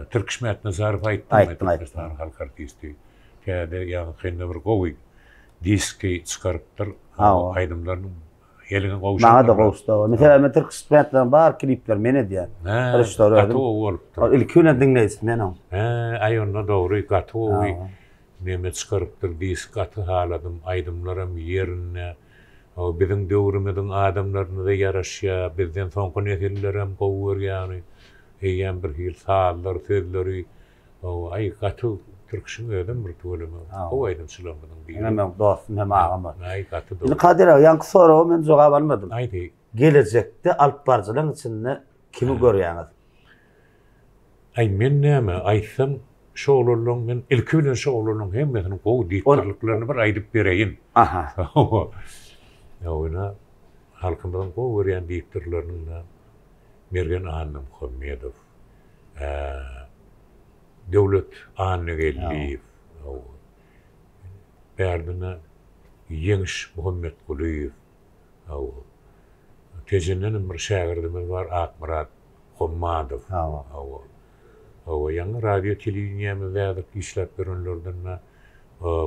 Türkşmet Nazarov aýtdy, Türkmenistan halk artisti. Käde ýa-ni bir gowy diski çykarypdyr. Aýdymlaryň Elin gowşan. Bana da gowşda. Mesela Türkmenistanyň bar klipler mene diýär. Gato bolupdyr. Ilkine dinleýsin men o. Aýonna dogry gato neme çykarypdyr disk gaty haladym aýdymlarym ýerine. O biziň döwrümizden adamlaryna da ýaraşýar, bizden soňky nesillerem gowy ýany. Eýen bir hil sağlar, sözleri. O ay gaty Türkçe ödüm bir tuğulumi. O Aydın Süleyman'ın biri. Hemen dostum, hem ağam var. Gaty Şimdi Kadir ağa, yankı soru men jogap almadım. Aýdy. Gelecekde alpbarcılaryň içinde kimi görýäňiz? Men näme aýtsam, şoğlulyň men ilki bilen şoğlulyň hemmetiniň gowy diýtirliklaryny bir aýdyp bereýin. Aha. Ýa-ni halkymyzyň gowy berýän diýtirlerini Mergen Hanım Muhammedow, Döwlet Annegelliýew, Berdine Ýeňiş Muhammed Guliýew, tejenden bir şagirdimiz bar Akmurat Hommadow. Ýa-ni radio telewiziýamyzda işläp berenlerden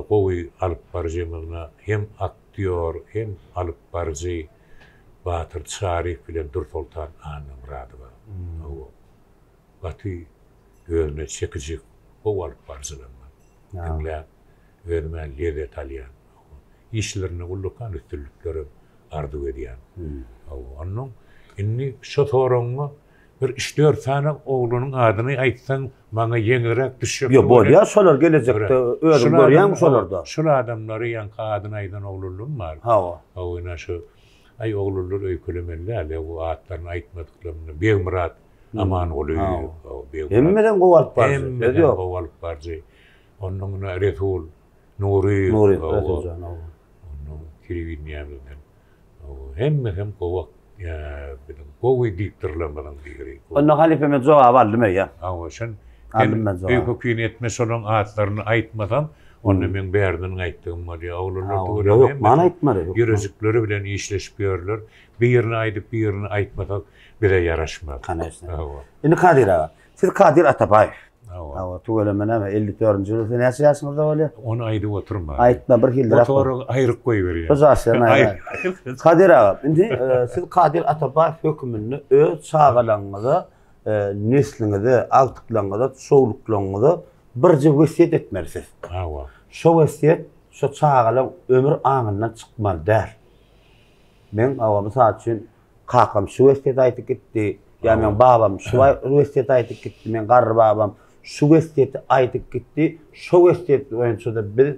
gowy alpbarjymyzna hem aktyor hem alpbarjy Batır Çarif bilen Dursultan Anamradowa. Gaty gözüne çekijik o alpbarjylarna. Dinläp gözüme lezzet alýan. İşlerini ullukan üstünlükleri arzu edýän. Onuň inni şu soraňa bir 3-4 sany oğlunyň adyny aýtsaň maňa ýeňirek düşýär. Yo, bolýar şolar gelecekde öýüm görýän şolarda. Şu adamlary ýanky adyny aýdan oğlulum bar. Ina şu ay oğlulur öýkülemelär, o atlaryny aýtmadyklaryny Begmurat aman Guliýew, Begmurat. Hemmeden gowalp bar. Hemmeden gowalp bar. Onuň Resul Nuri, Resul. Kirivinýärden. Hem gowak bilen gowy diýtirlemeden biri. Onu halife men jogap aldym ýa. Şen öýkün etmez olan atlaryny aýtmasam, onu men bärdin aýtdym bolýar. Oğlulur Yok, mana aýtmady. Ýürejikleri bilen işleşipýärler. Birini aýdyp birini aýtmasak bile ýaraşmaz. Indi Kadir ağa, siz Kadir Atabaýew. Tuğulemene 54-nji ýyl näçe ýaşyňyzda bolýar? Onu aýdyp oturma. Aýtma bir hildir. Oturup aýryp goýberýär. Kadir ağa, indi siz Kadir Atabaýew hökümini öz çağalaňyza, nesliňize, agtyklaňyza, şowluklaňyza birji wesiýet etmersiz. Şo wesiýet, şo çağalaň ömür aňyndan çykmaly däl. Men awamy üçin kakam şu wesiýet aýtyp gitdi. Ya men babam şu wesiýet aýtyp gitdi, men garry babam şu wesiýeti aýtyp gitdi. Şo wesiýet boýunça da bir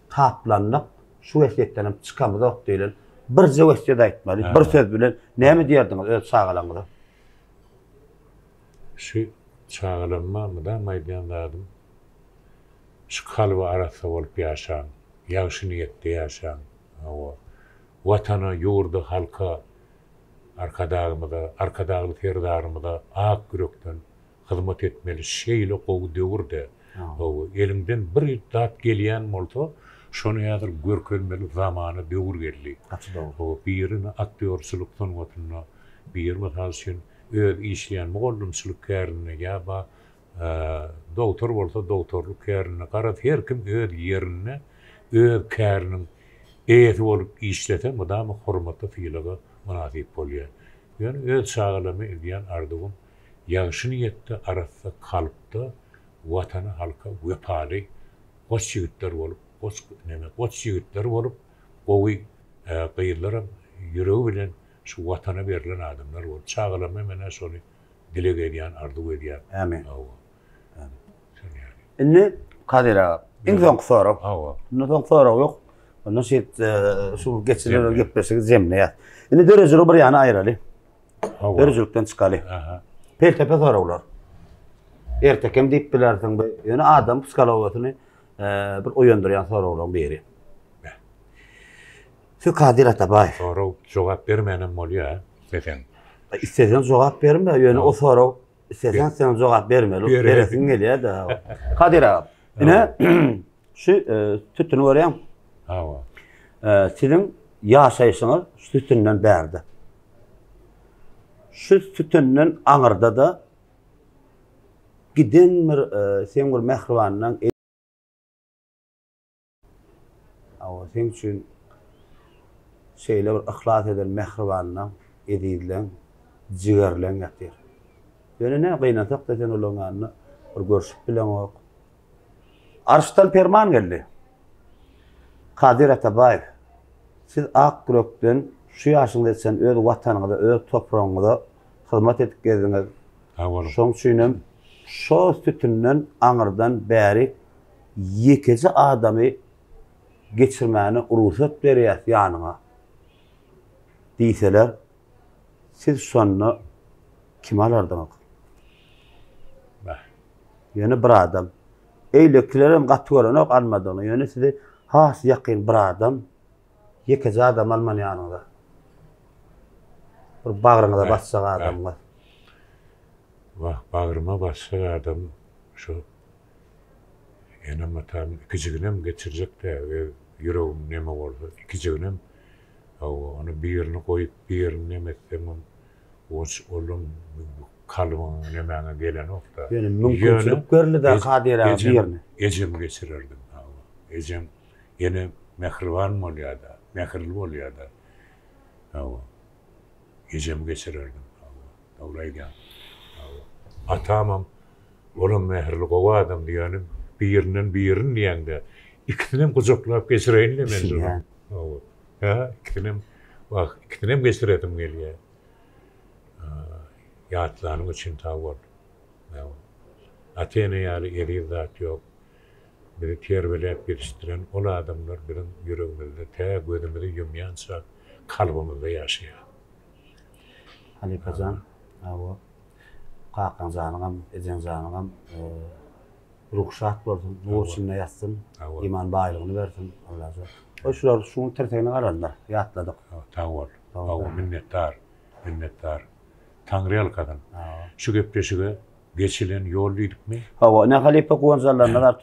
taplandyk. şu vesiyetten çıkamaz ok diýilen. Bir jewesde aýtmaly, bir söz bilen näme diýerdiňiz öz sağalaňyza? Şu çağılanma mı da maýdandadım. Şu kalba arasa bolup ýaşaň, ýagşy niýetde ýaşaň. O watana, ýurda, halka arkadagy ferdarymyda ak yürekden hyzmat etmeli şeýle gowy döwürde. O elinden bir zat gelýän bolsa, şonu ýadyr görkezmeli zamany döwür geldi. O birini aktyorçulukdan watyna, bir mesal üçin öz işleyen mugallimçilik kärine ýa-da doktor bolsa doktorluk kärine garap her kim öz ýerine, öz kärinin eýeti bolup işlete mudam hormatly fiýlaga münasip bolýar. Ýöne öz çağlamy edýän ardygym ýagşy niýetde arasda kalypda watana halka wepaly goç ýigitler bolup, goç ýigitler bolup, gowy gyýylara ýüregi bilen şu watana berilen adamlar bol. Çağlamy mene şonu dile gelýän, ardyg edýän. Amin. Amin. Inni Kadir ağa, iň soňky sorak. Awa. Ondan sorak ýok. Ondan şu geçiler gepleşik zemle. Inni derejeli bir ýana aýraly. Derejelikden çykaly. Aha. Peltepe soraklar. Ertekem diýip bilersiň, ýöne adam psikologatyny bir oýandyrýan soraklar biri. Şu Kadir Atabaýew. Sorak jogap bermenem bolýar, desen. İstesen jogap berme, ýöne o sorak istesen sen jogap bermeli, beresiň gelýär da. Kadir ağa, ine şu tütünü görýän. Awa. Sizin ýaşaýyşyňyz şu tütünden bärdi. Şu tütünden aňyrda da giden bir sen bir mehribanyň sen üçin şeýle bir ihlas eden mehribanyň edilen jigerlen ýatyr. Ýöne ne gynataq da sen olanyny bir görüşip bilen ok. Arşdan perman geldi. Kadir Atabaýew, siz ak yürekden şu ýaşyňda etsen öz watanyňyza, öz topragyňyza hyzmat edip geldiňiz. Şoň üçin şo tütünden aňyrdan bäri ýekeci adamy geçirmäni urusat berýär ýanyňa. Diýseler, siz şonu kim alardyňyz? Ýöne bir adam. Eýlekilerim gatty görenok almadyny. Ýöne sizi has ýakyn bir adam, ýekeci adam alman ýanyňda. Bir bagryňyza bassak adam var. Bagryma bassak adam şu ene matam ikijiginem geçirjek-de ýüregim neme boldy. Ikijiginem onu birini koyup birini nemetsem olum kalmam nemäňe gelen okda. Ýöne mümkinçilik görüldi Kadir ağa birini. Ejem geçirirdim. Ejem yine mehriban bolýardy, mehrli bolýardy. Ejem geçirirdim. Dowlaýdan. Atamam olam mehrli gowy adam diýenim, birinin diýende ikisinem kucaklap geçireýin men. Ha, ikisinem geçiredim gelýär. Ýatlanyň üçin tawar. Atene ýaly eri zat ýok. Bir terbilet biriştiren ol adamlar birin yüregimizde, gözümizde ýumýança kalbymyzda ýaşaýar. Halipajan, awa qakan zanyňam, ejen zanyňam ruhsat bolsun, nurçyna ýatsyn, iman baýlygyny bersin Allaha. O şular şuň tertegine garanlar, ýatladyk. Tawar. Awa minnettar. Tanrıyal kadın. Şu gepleşige geçilen yol diýdikmi? Hawa ne halipa gonzallarlar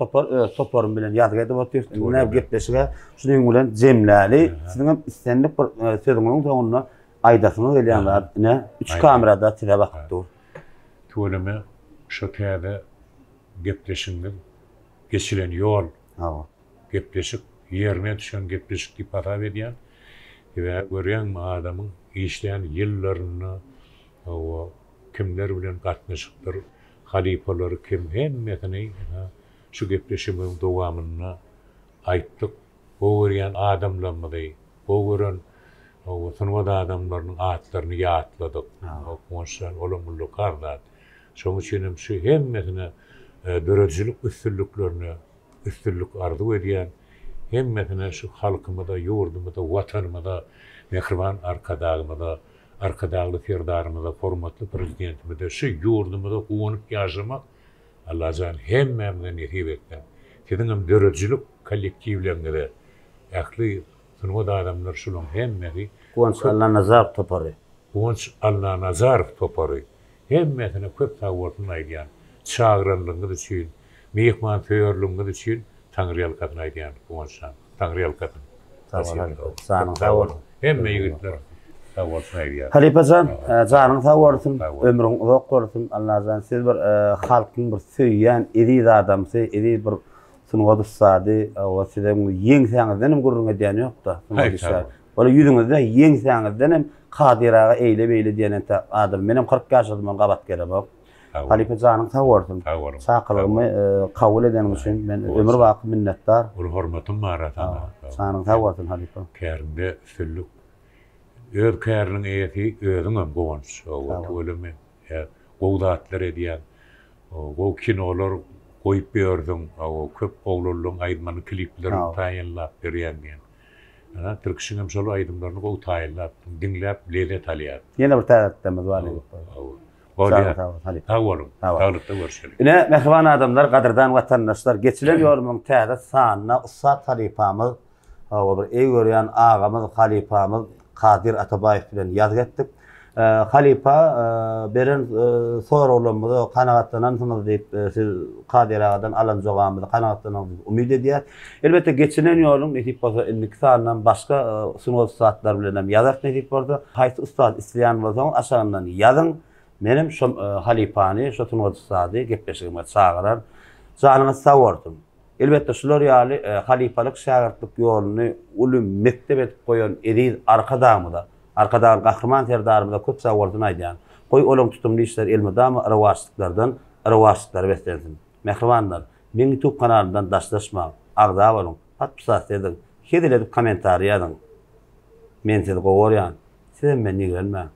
toparym bilen ýadyk edip otyr. Ne gepleşige şunyň bilen jemläli, siziň istenlik bir sözüňiň soňuna aýdasyny gelýänler. Ne 3 kamerada tile bakdy. Tuğleme şu täze gepleşinde geçilen yol. Hawa. Gepleşik ýerine düşen gepleşik diýip ata berýän. We görýän adamyň işleýän ýyllaryny o kimler bilen gatnaşypdyr, halipalary kim hemmetini şu gepleşimiň dowamyna aýtdyk. Bu görýän adamlarmydy, bu görän o tanwada adamlaryň atlaryny ýatladyk. O konşan olumly gardat. Şoň üçin şu hemmetini dörejilik üstünlüklerini üstünlük arzu edýän hemmetine şu halkımda, yurdumda, vatanımda, mehriban arkadağlı firdarımda, formatlı prezidentimde, şu yurdumda uğunup yaşamak, Allah can hemmemden yetip ettim. Kedinam döröcülük kollektivlerinde, aklı sınıfda adamlar şulun hemmeti, Kuanç Allah nazar toparı. Kuanç Allah nazar toparı, hemmetine köp tavrını aydiyan, çağıranlığını için, mihman feyörlüğünü için, Tanrıyal kadın aydiyan, kuançtan, Tanrıyal kadın. Sağ olun. Hemme yigitler tavrını aydiyan. Halipacan, canın sağ olsun, ömrün uzak olsun. Allah'tan siz bir halkın bir söyleyen iri adamsı, iri bir sunuğu sadı, o sizin yeng sağınızdan gururun diyen yok da. Ola yüzünüzde yeng sağınızdan kadiraga eyle beyle diyen adam. Benim 40 yaşımdan qabat gelebok. Halipacanın sağ olsun. Sağlığımı kabul edenim için ben ömür vakı minnettar. Ulu hormatım var atana. Sanın sağ olsun Halipa. Kärinde süllük. Öz kärinin eýeti özüňem gowanç. O ölümi, gowdatlar edýän. O kinolar goýup berdim. O köp oglurluň aýdmany klipleri taýynlap berýän diýen. Ana türkçeňem şol aýdymlaryny gow taýynlap, dinläp, lezzet alýar. Yine bir täzetdemiz var. Sağlıkta görüşelim. Yine mehriban adamlar, kadırdan vatandaşlar, geçilen yorumun täze sanına Ussat halifamız, bir ey görýän ağamız, halifamız Kadir Atabayev bilen ýazg etdik. Halifa beren sorulmamyzy kanagatlanansyňyz diýip siz Kadir agadan alan jogamy kanagatlanansyňyz umyd edýär. Elbetde geçinen ýolun netip bolsa ilmik sandan başga sunuw saatlar bilen hem ýazak netip bolsa, haýsy ustad isleýän bolsaň aşaňdan ýazyň. Menim şu halifany, şu sunuw saady gepleşigime çağıran. Janyňyz sag bolsun. Elbetde şular ýaly halifalyk şagyrtlyk ýoluny ulum mektep etip goýan eri arkadamyda, arkadagy gahrman serdarymyda köp sagwardyň aýdýan. Goý olam tutumly işler elmedamy arawaşlyklar beslensin. Mehribanlar, meň YouTube kanalymdan daşlaşma, agda bolun, patpysat edin, hediledip kommentariýa ýazyň. Men sizi gowurýan, siz meni gelme.